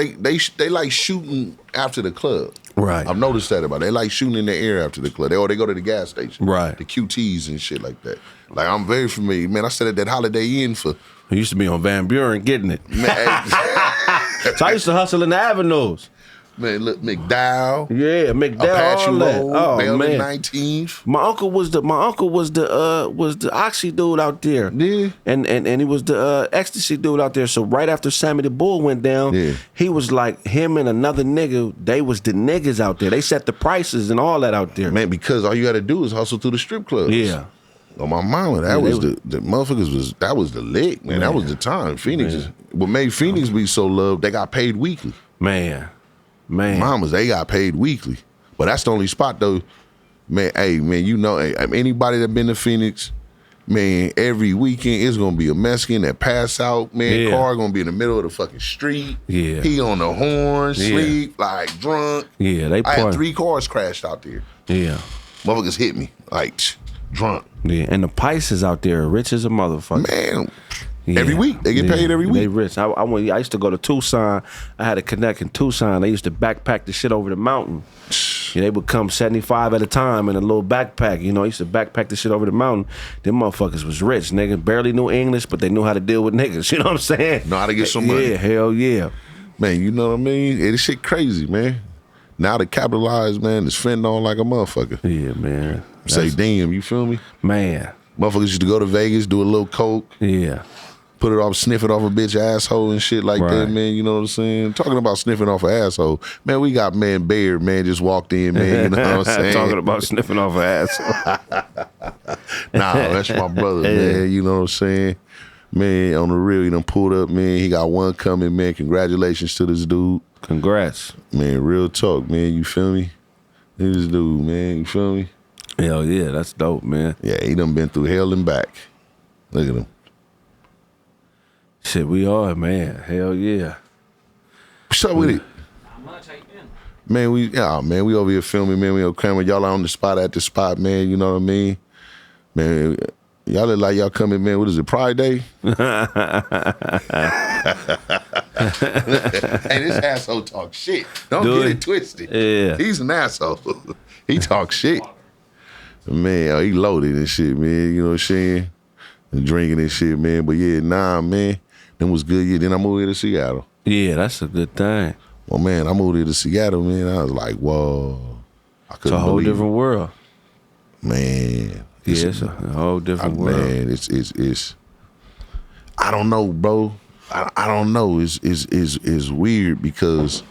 they like shooting after the club.
Right.
I've noticed that about it. They like shooting in the air after the club. They go to the gas station.
Right.
The QTs and shit like that. Like, I'm very familiar. Man, I stayed at that Holiday Inn for...
I used to be on Van Buren getting it.
Man,
So I used to hustle in the avenues.
man, look, McDowell.
Yeah, McDowell,
Apache
all that.
Road,
Oh
Bell
man,
19th.
my uncle was the oxy dude out there.
Yeah.
And he was the ecstasy dude out there. So right after Sammy the Bull went down,
Yeah.
he was like him and another nigga. They was the niggas out there. They set the prices and all that out there.
Man, because all you got to do is hustle through the strip clubs.
Yeah.
On my mama, that was the motherfuckers that was the lick, man. That was the time. Phoenix, what made Phoenix be so loved, they got paid weekly.
Man.
Mamas, they got paid weekly. But that's the only spot though, man. Hey, man, anybody that been to Phoenix, man, every weekend it's gonna be a Mexican that pass out, man.
Yeah.
Car gonna be in the middle of the fucking street.
Yeah.
He on the horn,
Yeah.
sleep, like drunk.
Yeah, they
I had
party.
3 cars crashed out there.
Yeah.
Motherfuckers hit me, like drunk.
Yeah. And the Pisces out there, rich as a motherfucker.
Man,
Yeah.
every week. They get paid every week.
They rich. I used to go to Tucson. I had a connect in Tucson. They used to backpack the shit over the mountain. Yeah, they would come 75 at a time in a little backpack. I used to backpack the shit over the mountain. Them motherfuckers was rich. Niggas barely knew English, but they knew how to deal with niggas. You know what I'm saying?
Know how to get some money.
Yeah, hell yeah.
Man, you know what I mean? This shit crazy, man. Now to capitalize, man, is fending on like a motherfucker.
Yeah, man.
Say, damn, you feel me?
Man.
Motherfuckers used to go to Vegas, do a little coke,
Yeah.
put it off, sniff it off a bitch asshole and shit like that,
Right.
man. You know what I'm saying? Talking about sniffing off an asshole. Man, we got man Baird, man, just walked in, man. You know what I'm saying?
Talking about sniffing off an asshole.
Nah, that's my brother, man. You know what I'm saying? Man, on the real, he done pulled up, man. He got one coming, man. Congratulations to this dude.
Congrats.
Man, real talk, man. You feel me? This dude, man. You feel me?
Hell yeah, that's dope, man.
Yeah, he done been through hell and back. Look at him.
Shit, we are, man. Hell yeah.
What's up with it?
Not much. How you been?
Man, we over here filming, man. We on camera. Y'all on the spot at the spot, man. You know what I mean? Man, y'all look like y'all coming, man. What is it, Pride Day? Hey, this asshole talk shit. Don't
Do
get
he?
it twisted.
Yeah.
He's an asshole. He talks shit. Man, he loaded and shit, man. You know what I'm saying? And drinking and shit, man. But yeah, nah, man. Them was good. Yeah, then I moved here to Seattle.
Yeah, that's a good thing.
Well, man, I moved here to Seattle, man. I was like, whoa. I couldn't
It's a whole
believe
different world.
Man.
Yeah, it's a whole different world.
Man, it's I don't know, bro. I don't know. It's weird because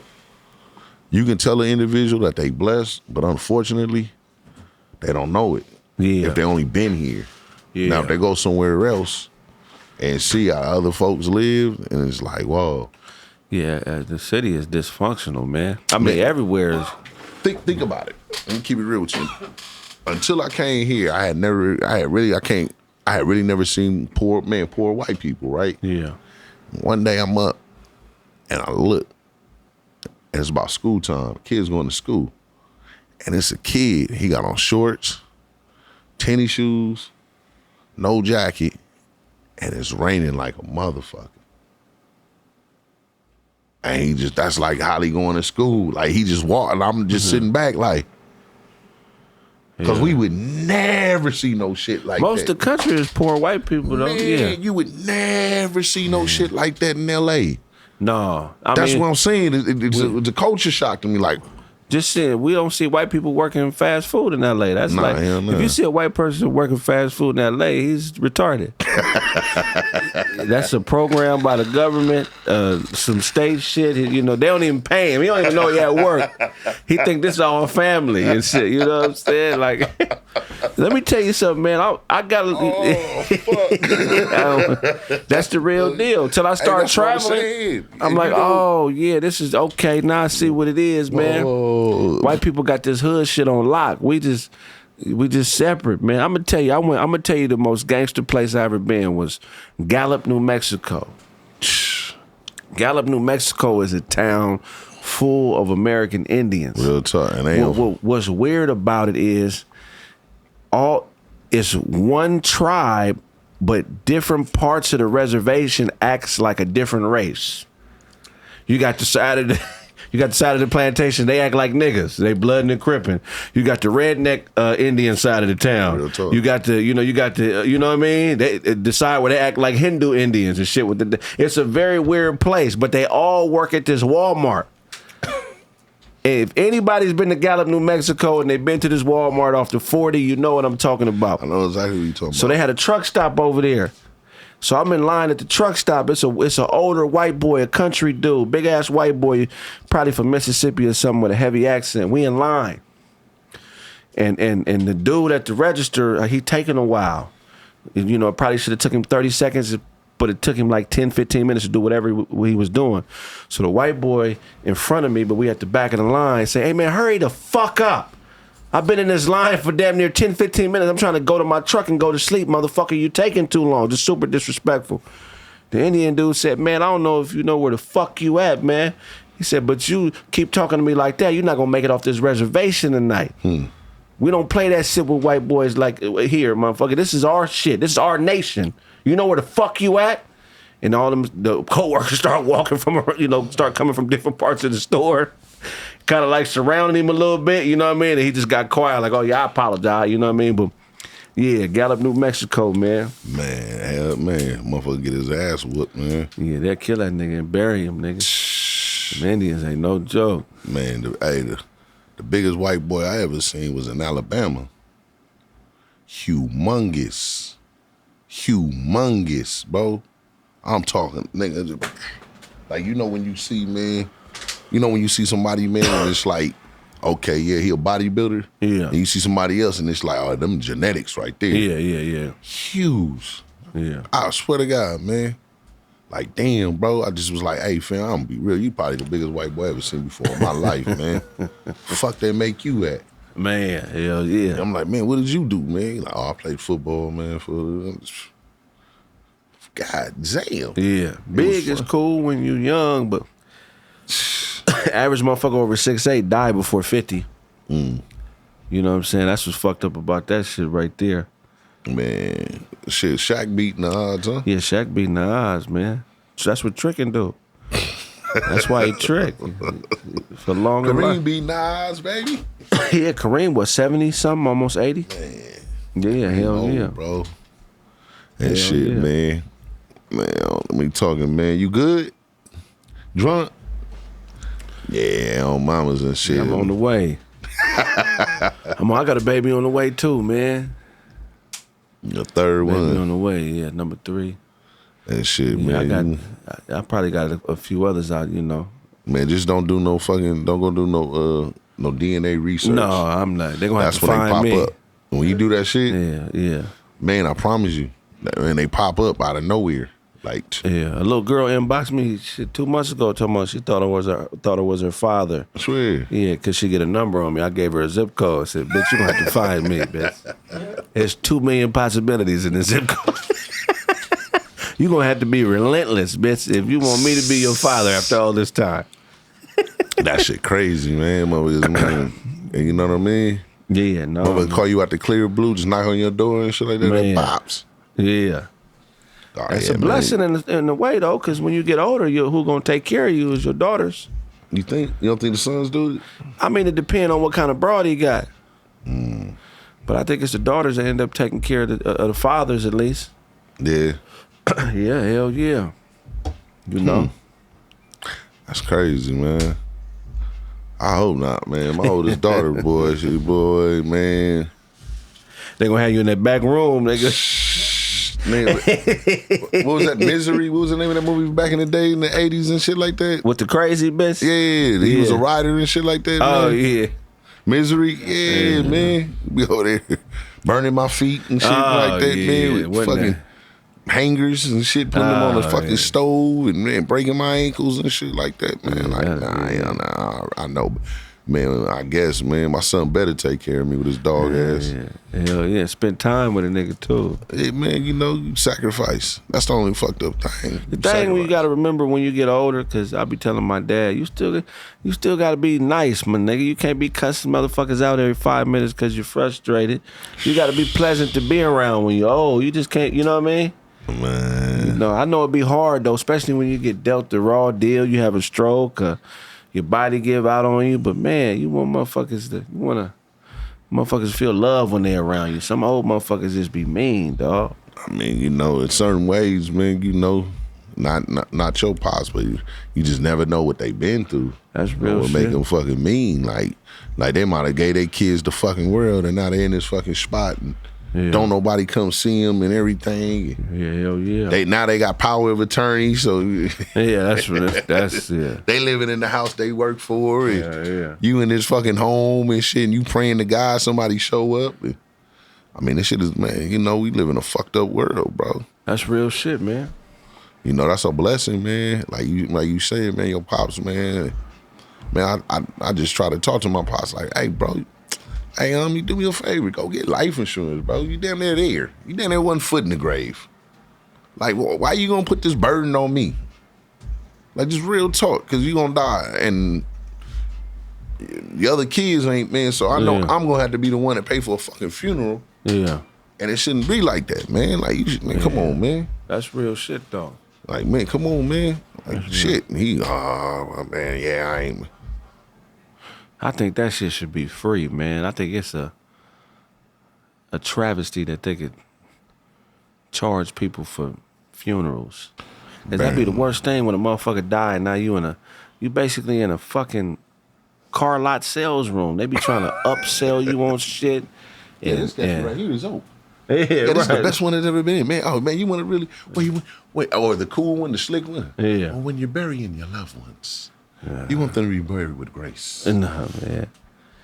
you can tell an individual that they blessed, but unfortunately, they don't know it.
Yeah.
If they only been here.
Yeah.
Now, if they go somewhere else and see how other folks live, and it's like, whoa.
Yeah, the city is dysfunctional, man. I mean, everywhere is.
Think about it. Let me keep it real with you. Until I came here, I had really never seen poor white people, right?
Yeah.
One day I'm up and I look, and it's about school time. The kid's going to school. And it's a kid. He got on shorts, tennis shoes, no jacket, and it's raining like a motherfucker. And that's like how he going to school. Like he just walking. I'm just sitting back like, because we would never see no shit like that.
Most of the country is poor white people, though.
Man,
Yeah.
you would never see no shit like that in L.A.
No.
That's what I'm saying. It's a culture shock to me. Like,
just saying, we don't see white people working fast food in L.A. That's
Nah,
like,
hell no.
if you see a white person working fast food in L.A., he's retarded. That's a program by the government, some state shit. You know, they don't even pay him. He don't even know he at work. He think this is all family and shit. You know what I'm saying? Like, let me tell you something, man. I got that's the real deal. Till I start traveling, I'm like, oh yeah, this is okay. Now I see what it is, man. White people got this hood shit on lock. We just separate, man. I'm gonna tell you. I'm gonna tell you the most gangster place I ever been was Gallup, New Mexico. Gallup, New Mexico is a town full of American Indians.
Real talk.
What's weird about it is it's one tribe, but different parts of the reservation acts like a different race. You got the side of the plantation, they act like niggas. They blood and crippin'. You got the redneck Indian side of the town. You got the, you know what I mean? They decide where they act like Hindu Indians and shit. It's a very weird place, but they all work at this Walmart. If anybody's been to Gallup, New Mexico, and they've been to this Walmart off the 40, you know what I'm talking about.
I know exactly what you're talking about.
So they had a truck stop over there. So I'm in line at the truck stop. It's an older white boy, a country dude, big ass white boy, probably from Mississippi or something with a heavy accent. We in line, and the dude at the register, he taking a while. You know, it probably should have took him 30 seconds, but it took him like 10, 15 minutes to do whatever he was doing. So the white boy in front of me, but we at the back of the line, say, "Hey man, hurry the fuck up. I've been in this line for damn near 10, 15 minutes. I'm trying to go to my truck and go to sleep. Motherfucker, you taking too long." Just super disrespectful. The Indian dude said, "Man, I don't know if you know where the fuck you at, man." He said, "But you keep talking to me like that, you're not going to make it off this reservation tonight. We don't play that shit with white boys like here, motherfucker. This is our shit. This is our nation. You know where the fuck you at?" And all them, the co-workers start walking from, start coming from different parts of the store. Kind of like surrounding him a little bit, you know what I mean? And he just got quiet, like, "Oh yeah, I apologize," you know what I mean? But yeah, Gallup, New Mexico, man.
Man, motherfucker get his ass whooped, man.
Yeah, they'll kill that nigga and bury him, nigga. Them Indians ain't no joke.
Man, the biggest white boy I ever seen was in Alabama. Humongous, bro. I'm talking, nigga. Like, when you see, man. When you see somebody, man, and it's like, okay, yeah, he a bodybuilder.
Yeah.
And you see somebody else, and it's like, oh, them genetics right there.
Yeah.
Huge.
Yeah.
I swear to God, man. Like, damn, bro. I just was like, hey, fam, I'm gonna be real. You probably the biggest white boy I ever seen before in my life, man. Fuck they make you at?
Man, hell yeah.
I'm like, man, what did you do, man? Like, oh, I played football, man. God damn.
Yeah. Big is cool when you young, but average motherfucker over 6'8" die before 50. You know what I'm saying? That's what's fucked up about that shit right there.
Man, shit, Shaq beating the odds, huh?
Yeah, Shaq beating the odds, man. So that's what tricking do. That's why he tricked. For longer
Kareem
life.
beat Nas, baby.
Yeah, Kareem was 70-something, almost 80.
Man.
Yeah, hell yeah.
Bro. That
Hell
shit,
yeah.
man. Man, let me talking, man. You good? Drunk? Yeah, on mamas and shit.
I'm on the way. I got a baby on the way too, man.
The third
Baby
one.
on the way, yeah, number 3.
That shit,
Yeah,
man.
I probably got a few others out, you know.
Man, just don't do no fucking, don't go do no DNA research.
No, I'm not. They're gonna have
That's
to
when they
find
pop
me.
up. When you do that shit,
Yeah.
man, I promise you, and they pop up out of nowhere. Like,
Yeah, a little girl inboxed me shit 2 months ago, talking about she thought it was her father.
I swear.
Yeah, cause she get a number on me. I gave her a zip code. I said, "Bitch, you gonna have to find me, bitch. There's 2 million possibilities in the zip code. You gonna have to be relentless, bitch, if you want me to be your father after all this time."
That shit crazy, man. Motherfuckers, man. And you know what I mean?
Yeah, no.
Motherfuckers call you out the clear blue, just knock on your door and shit like that.
Man.
That pops.
Yeah.
Oh,
It's
yeah,
a blessing in a way, though, because when you get older, who gonna take care of you is your daughters.
You don't think the sons do it?
I mean, it depends on what kind of broad he got. But I think it's the daughters that end up taking care of the fathers, at least.
Yeah.
Yeah, hell yeah. You know?
That's crazy, man. I hope not, man. My oldest daughter, boy, man.
They gonna have you in that back room, nigga.
Man, what was that? Misery? What was the name of that movie back in the day in the 80s and shit like that?
With the crazy bitch?
Yeah, he was a writer and shit like that.
Oh,
man.
yeah.
Misery? Yeah, man. Be over there burning my feet and shit like that, man. With
Wasn't
fucking hangers and shit, putting them on the fucking
yeah.
stove and man, breaking my ankles and shit like that, man. I know. Man, I guess, man, my son better take care of me with his dog ass.
Yeah. Hell yeah. Spend time with a nigga, too.
Hey, man, you know, you sacrifice. That's the only fucked up thing.
The thing you gotta remember when you get older, cause I be telling my dad, you still gotta be nice, my nigga. You can't be cussing motherfuckers out every 5 minutes cause you're frustrated. You gotta be pleasant to be around when you're old. You just can't, you know what I mean?
Man.
You know, I know it'd be hard though, especially when you get dealt the raw deal, you have a stroke, your body give out on you, but man, you want motherfuckers to feel love when they're around you. Some old motherfuckers just be mean, dog.
I mean, you know, in certain ways, man, you know, not your pops, but you just never know what they been through.
That's real
what
shit.
make them fucking mean. Like they might have gave their kids the fucking world, and now they in this fucking spot, and don't nobody come see them and everything.
Yeah, hell yeah.
They got power of attorney, so
Yeah, that's yeah.
they living in the house they work for. And
Yeah.
you in this fucking home and shit, and you praying to God somebody show up. And, I mean, this shit is, man, you know, we live in a fucked up world, bro.
That's real shit, man.
You know, that's a blessing, man. Like you said, man, your pops, man. Man, I just try to talk to my pops like, hey, bro, hey, you do me a favor, go get life insurance, bro. You damn near there. You damn near 1 foot in the grave. Like, why you gonna put this burden on me? Like, just real talk, because you gonna die. And the other kids ain't, man, so I know I'm gonna have to be the one that pay for a fucking funeral.
Yeah.
And it shouldn't be like that, man. Like, come on, man.
That's real shit, though.
Like, man, come on, man. Like, shit. Man, yeah, I ain't.
I think that shit should be free, man. I think it's a travesty that they could charge people for funerals. That'd be the worst thing when a motherfucker die and now you basically in a fucking car lot sales room. They be trying to upsell you on shit.
Yeah, this guy right here is old.
Yeah,
This is the
right.
best one that's ever been. Man, oh, man, you want to really, or the cool one, the slick one?
Yeah.
Or when you're burying your loved ones, you want them to be buried with grace.
No, man.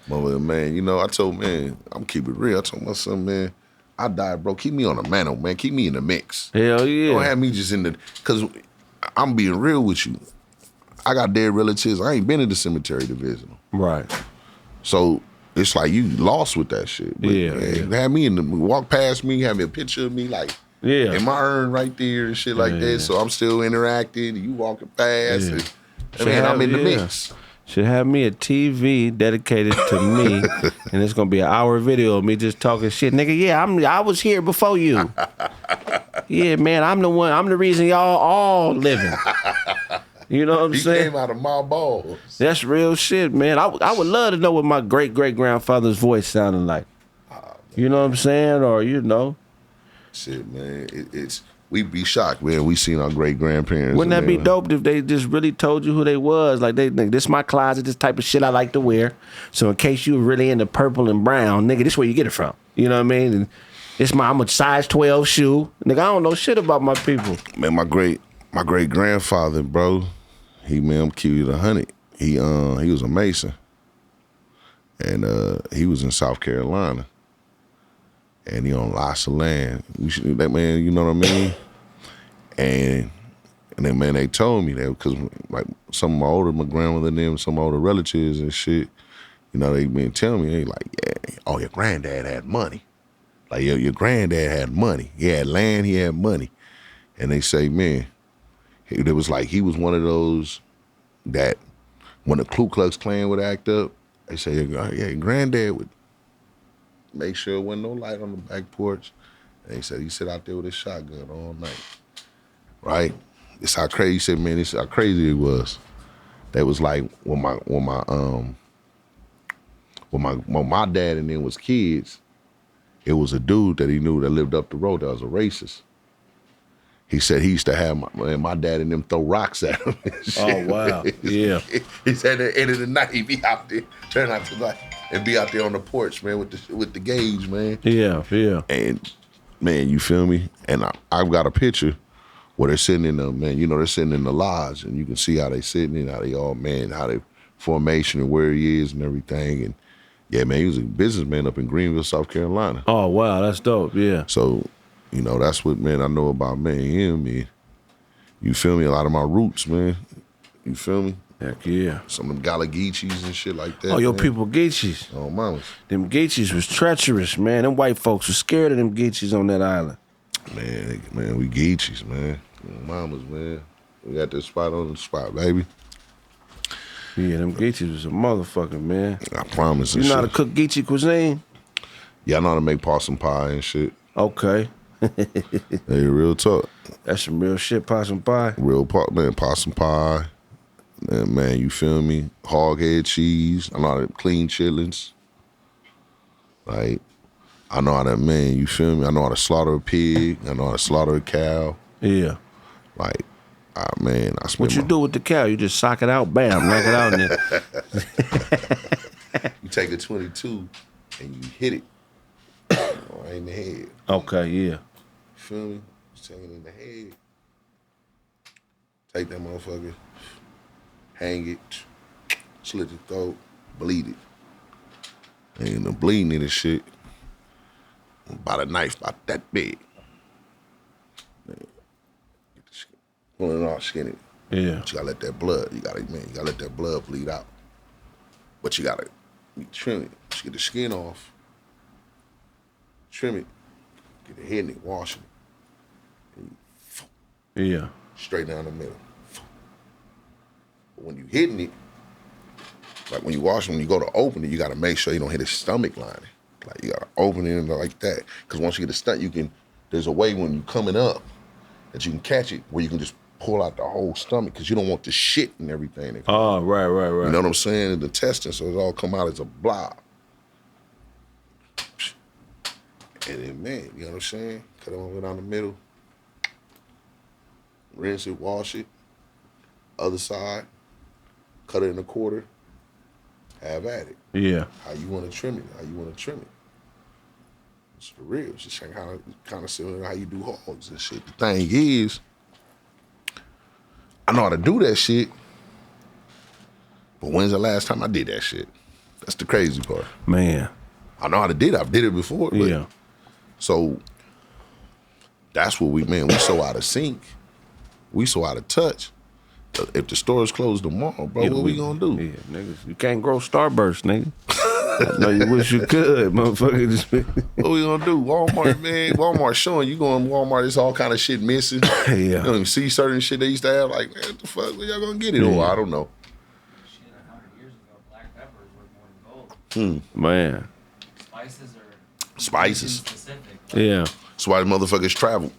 Well, man, you know, I told, man, I'm keep it real. I told my son, man, I died, bro. Keep me on the mantle, man. Keep me in the mix.
Hell yeah.
Don't have me just in the, because I'm being real with you. I got dead relatives. I ain't been in the cemetery to visit them.
Right.
So it's like you lost with that shit. But, man, have me walk past me, have me a picture of me, like, in my urn right there and shit like that. So I'm still interacting. You walking past. And man, I'm in the mix.
Should have me a TV dedicated to me, and it's gonna be an hour video of me just talking shit, nigga. Yeah, I was here before you. Yeah, man, I'm the one. I'm the reason y'all all living. You know what I'm
He
saying?
came out of my balls.
That's real shit, man. I would love to know what my great-great-grandfather's voice sounded like. You know what I'm saying? Or, you know.
Shit, man. We'd be shocked, man. We seen our great-grandparents.
Wouldn't that be dope if they just really told you who they was? Like, this is my closet, this type of shit I like to wear. So in case you were really into purple and brown, nigga, this where you get it from. You know what I mean? And I'm a size 12 shoe. Nigga, I don't know shit about my people.
Man, my great-grandfather, bro, he, man, I'm keep it 100. He was a Mason. And he was in South Carolina. And he on lots of land. That man, you know what I mean? And then, man, they told me that because, like, my grandmother and them, some older relatives and shit, you know, they been telling me, they like, yeah, oh, your granddad had money. Like, your granddad had money. He had land, he had money. And they say, man, it was like he was one of those that when the Ku Klux Klan would act up, they say, yeah, your granddad would make sure there wasn't no light on the back porch. And he said he sit out there with his shotgun all night. Right? It's how crazy. He said, man, this is how crazy it was. That was like when my dad and them was kids, it was a dude that he knew that lived up the road that was a racist. He said he used to have my dad and them throw rocks at him. And shit.
Oh, wow. Yeah.
He said at the end of the night, he'd be out there, turn out the light, and be out there on the porch, man, with the gauge, man.
Yeah, yeah.
And, man, you feel me? And I've got a picture where they're sitting in the, man, you know, they're sitting in the lodge, and you can see how they sitting and how they all, man, how they formation and where he is and everything. And, yeah, man, he was a businessman up in Greenville, South Carolina.
Oh, wow, that's dope, yeah.
So, you know, that's what, man, I know about, man, him, man. You feel me? A lot of my roots, man. You feel me?
Heck yeah.
Some of them Galageechis and shit like that.
Oh, your
man.
people Geechees.
Oh, mamas.
Them Geechees was treacherous, man. Them white folks were scared of them Geechees on that island.
Man, we Geechees, man. Mamas, man. We got this spot on the spot, baby.
Yeah, them Geechees was a motherfucker, man.
I promise.
You know how to cook Geechee cuisine?
Yeah, I know how to make possum pie and shit.
Okay.
Hey, real talk.
That's some real shit, possum pie.
Man, possum pie. And, man, you feel me? Hog head cheese. I know how to clean chitlins. Like, I know how to, man, you feel me? I know how to slaughter a pig. I know how to slaughter a cow.
Yeah.
Like, man, I spend
What you do with the cow? You just sock it out, bam, knock it out in there.
You take a 22 and you hit it right in the head.
Okay, yeah.
You feel me? Just take it in the head. Take that motherfucker, hang it, slit the throat, bleed it. And the bleeding in this shit, about a knife about that big. Man, get the skin, pull it off, skin it.
Yeah.
But you gotta let that blood, you gotta let that blood bleed out. But you trim it. Just get the skin off, trim it, get the head in it, wash it. And
Yeah.
straight down the middle. But when you hitting it, like when you wash it, when you go to open it, you gotta make sure you don't hit his stomach lining. Like you gotta open it like that. Cause once you get the stomach, there's a way when you coming up that you can catch it where you can just pull out the whole stomach because you don't want the shit and everything.
Oh, right.
You know what I'm saying? The intestine, so it all come out as a blob. And then, man, you know what I'm saying? Cut it over down the middle. Rinse it, wash it. Other side. Cut it in a quarter. Have at it.
Yeah.
How you want to trim it. It's for real. It's just kind of similar to how you do hogs and shit. The thing is, I know how to do that shit, but when's the last time I did that shit? That's the crazy part.
Man.
I know how to do it. I've did it before. But,
Yeah.
So that's what we so out of sync. We so out of touch. If the store's closed tomorrow, bro,
Yeah,
what we gonna do?
Yeah, niggas. You can't grow Starburst, nigga. I know you wish you could, motherfucker.
What we gonna do? Walmart, man. Walmart showing you going to Walmart, there's all kind of shit missing.
Yeah.
You don't even see certain shit they used to have. Like, man, what the fuck? Where y'all gonna get it?
Yeah.
Or I don't know.
Shit, 100 years ago, black pepper is worth more than gold.
Man.
Spices are
Spices.
specific.
Yeah.
That's why the motherfuckers travel.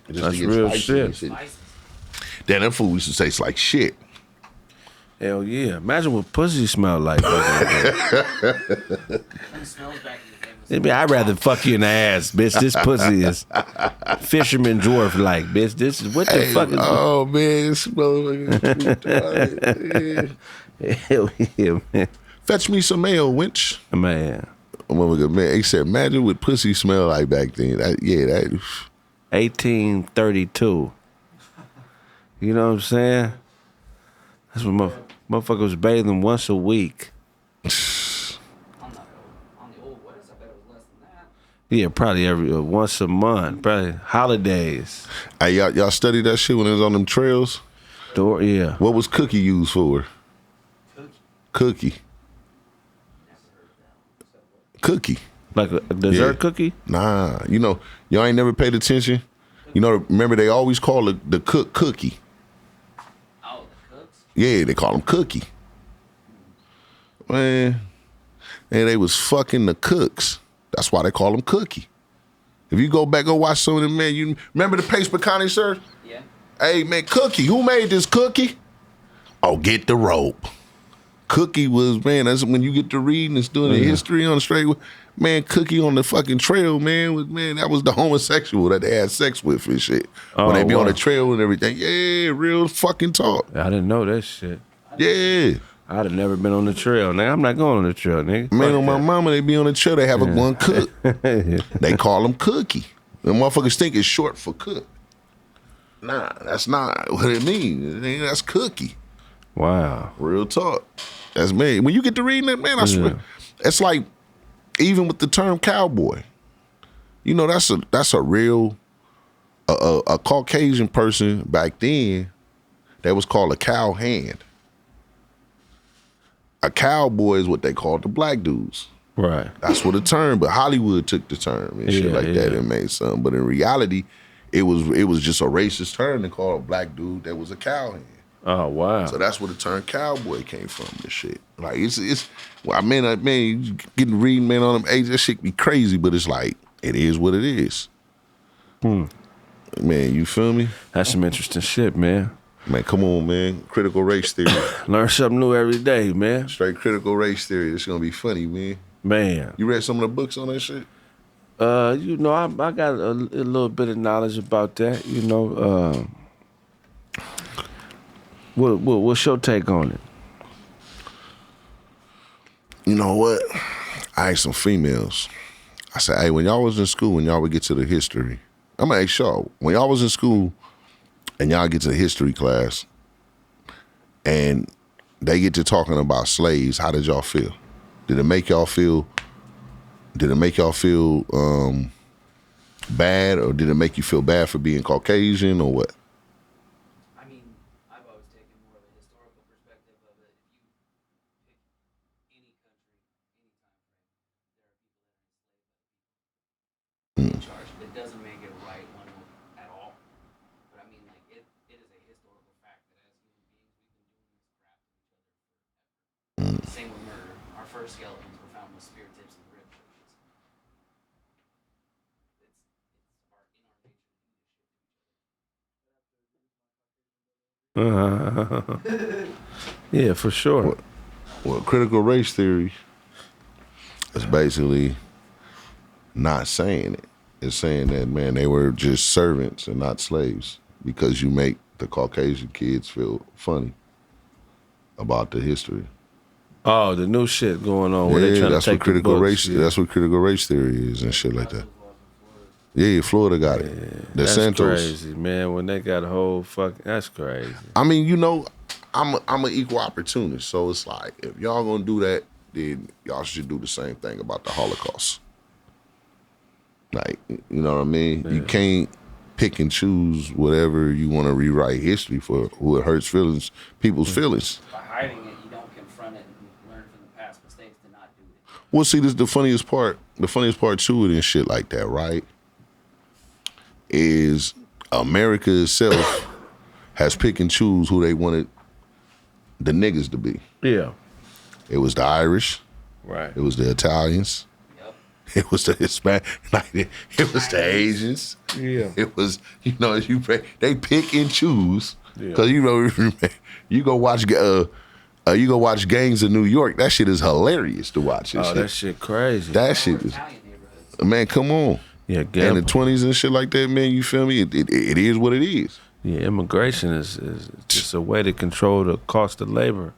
Just
That's
to get
real
spices
shit.
and
Spices.
Then that food used to taste like shit.
Hell yeah. Imagine what pussy smell like.
It smells back in the day.
I'd rather fuck you in the ass, bitch. This pussy is fisherman dwarf like, bitch. This is what the fuck is
Oh man, this motherfucker.
Hell yeah, man.
Fetch me some mail, winch.
Man.
Motherfucker, man, he said, imagine what pussy smell like back then. That
1832. You know what I'm saying? That's when motherfucker was bathing once a week.
On the old west, I bet it was less than that.
Yeah, probably every once a month. Probably holidays.
Hey, y'all studied that shit when it was on them trails?
Yeah.
What was cookie used for? Cookie. Cookie.
Like a dessert cookie?
Nah, y'all ain't never paid attention. Remember they always call it the cook cookie.
Oh, the cooks?
Yeah, they call them cookie. Man, and they was fucking the cooks. That's why they call them cookie. If you go back and watch some of them, man, you remember the paste pecani, sir?
Yeah.
Hey, man, cookie. Who made this cookie? Oh, get the rope. Cookie was, man, that's when you get to reading and doing the history on the straight. Man, Cookie on the fucking trail, man, that was the homosexual that they had sex with and shit. When they be on the trail and everything. Yeah, real fucking talk.
I didn't know that shit.
Yeah.
I'd have never been on the trail, nigga. I'm not going on the trail, nigga.
Man, on my mama, they be on the trail, they have a one cook. They call them Cookie. The motherfuckers think it's short for cook. Nah, that's not what it means. That's Cookie.
Wow.
Real talk. That's me. When you get to reading it, man, I swear, it's like, even with the term cowboy, that's a real, a Caucasian person back then that was called a cowhand. A cowboy is what they called the black dudes.
Right.
That's what the term, but Hollywood took the term and shit like that and made something. But in reality, it was just a racist term to call a black dude that was a cowhand.
Oh wow!
So that's where the term cowboy came from. This shit, like it's. Well, I mean, getting reading, man, on them age, that shit be crazy, but it's like it is what it is. Man, you feel me?
That's some interesting shit, man.
Man, come on, man. Critical race theory.
Learn something new every day, man.
Straight critical race theory. It's gonna be funny, man.
Man,
you read some of the books on that shit?
I got a little bit of knowledge about that. What's your take on it?
You know what? I asked some females. I said, hey, when y'all was in school, when y'all would get to the history, I'm gonna ask y'all, when y'all was in school and y'all get to the history class and they get to talking about slaves, how did y'all feel? Did it make y'all feel bad, or did it make you feel bad for being Caucasian, or what?
I mean, I've always taken more of a historical perspective of it. If you pick any country, any time frame, there are people that are enslaved by the people in charge. It doesn't make it right one at all. But I mean, like, it is a historical fact that as human beings, we've been doing this crap to each other forever. Same with murder. Our first skeletons were found with spear tips and rib churches. It's in our nature to do this shit to each other.
Yeah, for sure.
Well, critical race theory is basically not saying it. It's saying that, man, they were just servants and not slaves, because you make the Caucasian kids feel funny about the history.
Oh, the new shit going on where they trying to take
what critical
the books,
race. That's what critical race theory is and shit like that. Yeah, Florida got it. The
that's
Santos.
Crazy, man. When they got a whole fucking, that's crazy.
I mean, I'm an equal opportunist, so it's like, if y'all gonna do that, then y'all should do the same thing about the Holocaust. Like, you know what I mean? Yeah. You can't pick and choose whatever you want to rewrite history for who it hurts people's feelings.
By hiding it, you don't confront it and learn from the past mistakes to not do it.
Well, see, this is the funniest part. The funniest part to it and shit like that, right? Is America itself has pick and choose who they wanted the niggas to be.
Yeah.
It was the Irish.
Right.
It was the Italians.
Yep.
It was the Hispanic. It was the Asians.
Yeah.
It was, they pick and choose.
Yeah.
Because, you go watch You go watch Gangs of New York. That shit is hilarious to watch.
Oh, that shit crazy.
That shit is,
Italian neighborhoods.
man, come on.
Yeah,
In the 20s and shit like that, man, you feel me? It is what it is.
Yeah, immigration is just a way to control the cost of labor.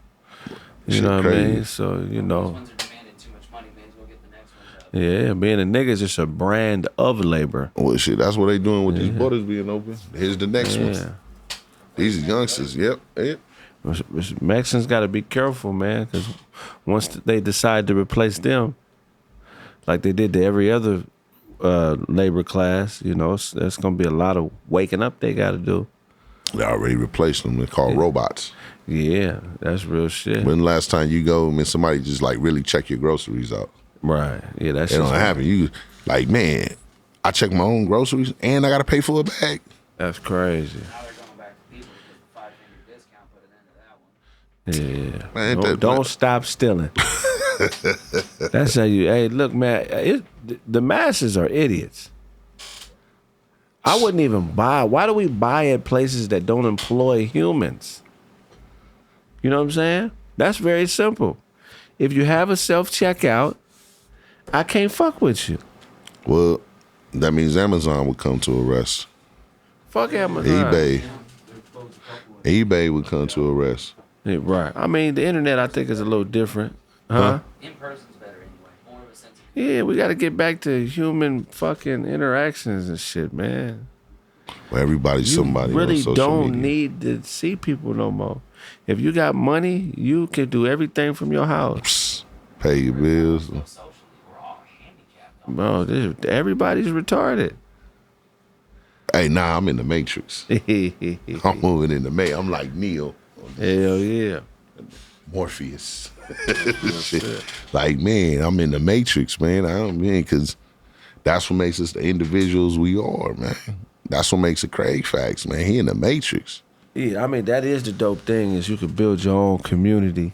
You
Shit
know what I
crazy.
mean? So, you
Those
know,
ones are demanding too much money. May as well get the next one up.
yeah, being a nigga is just a brand of labor.
Well, shit, that's what they doing with these borders being open. Here's the next one.
Yeah.
These youngsters, yep.
Mexicans got to be careful, man, because once they decide to replace them, like they did to every other labor class, you know, there's going to be a lot of waking up they got to do.
They already replaced them. They're called robots.
Yeah, that's real shit.
When the last time you go, man, somebody just like really check your groceries out.
Right. Yeah, that's
It don't happen. You like, man, I check my own groceries and I got to pay for a bag.
That's crazy.
Now they're going back to people to get the 5-finger discount, put it into that one.
Yeah.
Man,
Don't stop stealing. That's how you. Hey, look, man. The masses are idiots. I wouldn't even buy. Why do we buy at places that don't employ humans? You know what I'm saying? That's very simple. If you have a self-checkout, I can't fuck with you.
Well, that means Amazon would come to arrest.
Fuck Amazon.
eBay would come to arrest.
Yeah, right. I mean, the internet, I think, is a little different. Huh?
In person's better anyway. More of a sense of
Yeah, we got to get back to human fucking interactions and shit, man.
Well, everybody's
You
somebody on
really
social
don't
media.
need to see people no more. If you got money, you can do everything from your house.
Pay your bills.
socially. We're all handicapped.
Bro, everybody's retarded.
Hey, nah, I'm in the Matrix. I'm moving in the Matrix. I'm like Neo,
Hell yeah.
Morpheus. Shit. Like, man, I'm in the Matrix, man. I don't mean, because that's what makes us the individuals we are, man. That's what makes a Kraig facts, man. He in the Matrix.
Yeah, I mean, that is the dope thing is you can build your own community.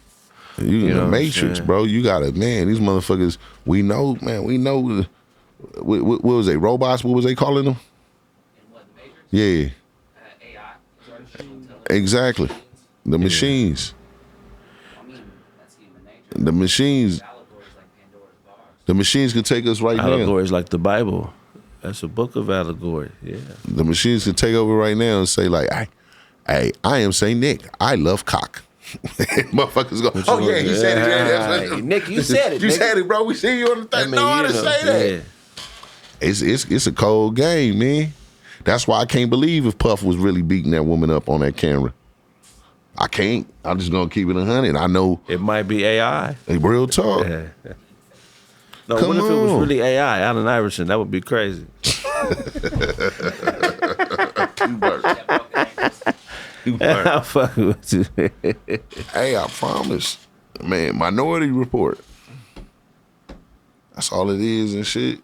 You in
know
the
what I'm
Matrix,
saying?
bro. You gotta, man, these motherfuckers, we know, man, we know. What was they, robots? What was they calling them?
In what, the Matrix?
Yeah,
AI. Artificial intelligence.
exactly. The machines.
I mean, that's human nature.
The machines.
Allegories like Pandora's box.
The machines can take us right now.
Allegories like the Bible. That's a book of allegory. Yeah.
The machines can take over right now and say like, I am Saint Nick. I love cock. Motherfuckers go, oh yeah, he said it. Yeah, that's what-
Nick, you said it.
You
nigga.
said it, bro. We see you on the thing.
I mean,
No, I
you
didn't
know,
say that.
yeah.
It's a cold game, man. That's why I can't believe if Puff was really beating that woman up on that camera. I can't. I'm just gonna keep it 100. I know.
It might be AI.
Real talk.
Yeah. No,
Come
what if it was
on.
really AI? Allen Iverson, that would be crazy.
You burnt.
Yeah, broken ankles.
You burnt.
I'm fucking with you.
Hey, I promise. Man, Minority Report. That's all it is and shit.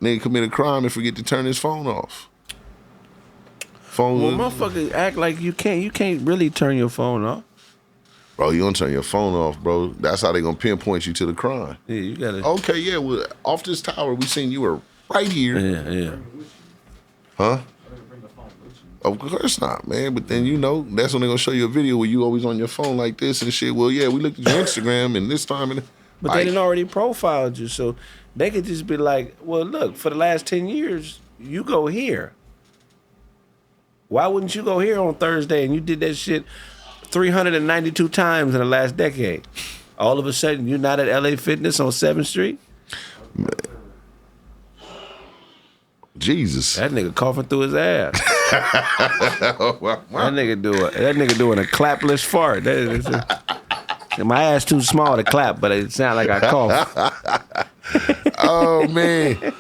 Nigga commit a crime and forget to turn his phone off. Phone,
Well, motherfuckers act like you can't really turn your phone off.
bro, you don't turn your phone off, bro. That's how they gonna pinpoint you to the crime.
Yeah, you gotta.
Okay, yeah, well, off this tower, we seen you were right here.
Yeah.
Huh? Of course not, man. But then, you know, that's when they're gonna show you a video where you always on your phone like this and shit. Well, yeah, we looked at your Instagram and this time and
But
like,
they didn't already profiled you, so they could just be like, well, look, for the last 10 years, you go here. Why wouldn't you go here on Thursday and you did that shit 392 times in the last decade? All of a sudden, you're not at LA Fitness on 7th Street?
Jesus.
That nigga coughing through his ass. That nigga doing a clapless fart. My ass too small to clap, but it sound like I cough.
Oh man.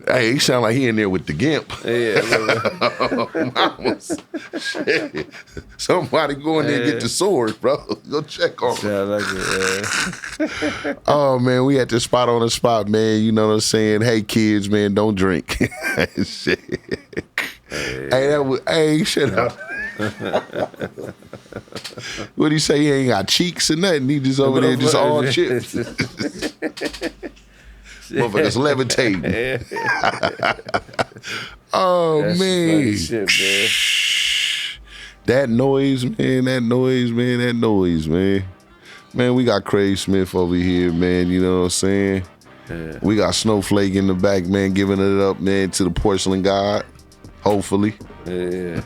Hey, he sound like he in there with the gimp.
Yeah.
Shit. Somebody go in there and get the sword, bro. Go check on him.
Sound like it.
Oh man, we at the spot on the spot, man. You know what I'm saying? Hey kids, man, don't drink. Shit. Hey, shut up. What'd he say? He ain't got cheeks or nothing. He just over there just all chips. Motherfuckers levitating. Oh
That's
man.
funny shit, man.
That noise, man. Man, we got Kraig Smith over here, man. You know what I'm saying?
Yeah.
We got Snowflake in the back, man, giving it up, man, to the porcelain god. Hopefully.
Yeah.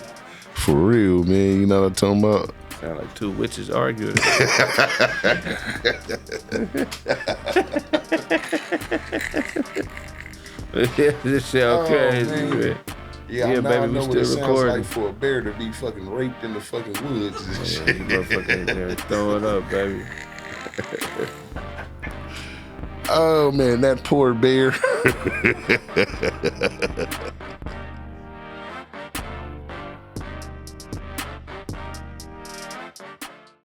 For real, man. You know what I'm talking about?
Sound like two witches arguing. This sound crazy, man.
Yeah,
baby,
I
we
know what it
still
sounds
recording.
like for a bear to be fucking raped in the fucking woods and
Yeah,
shit.
you motherfucking throw it up, baby.
Oh, man, that poor bear.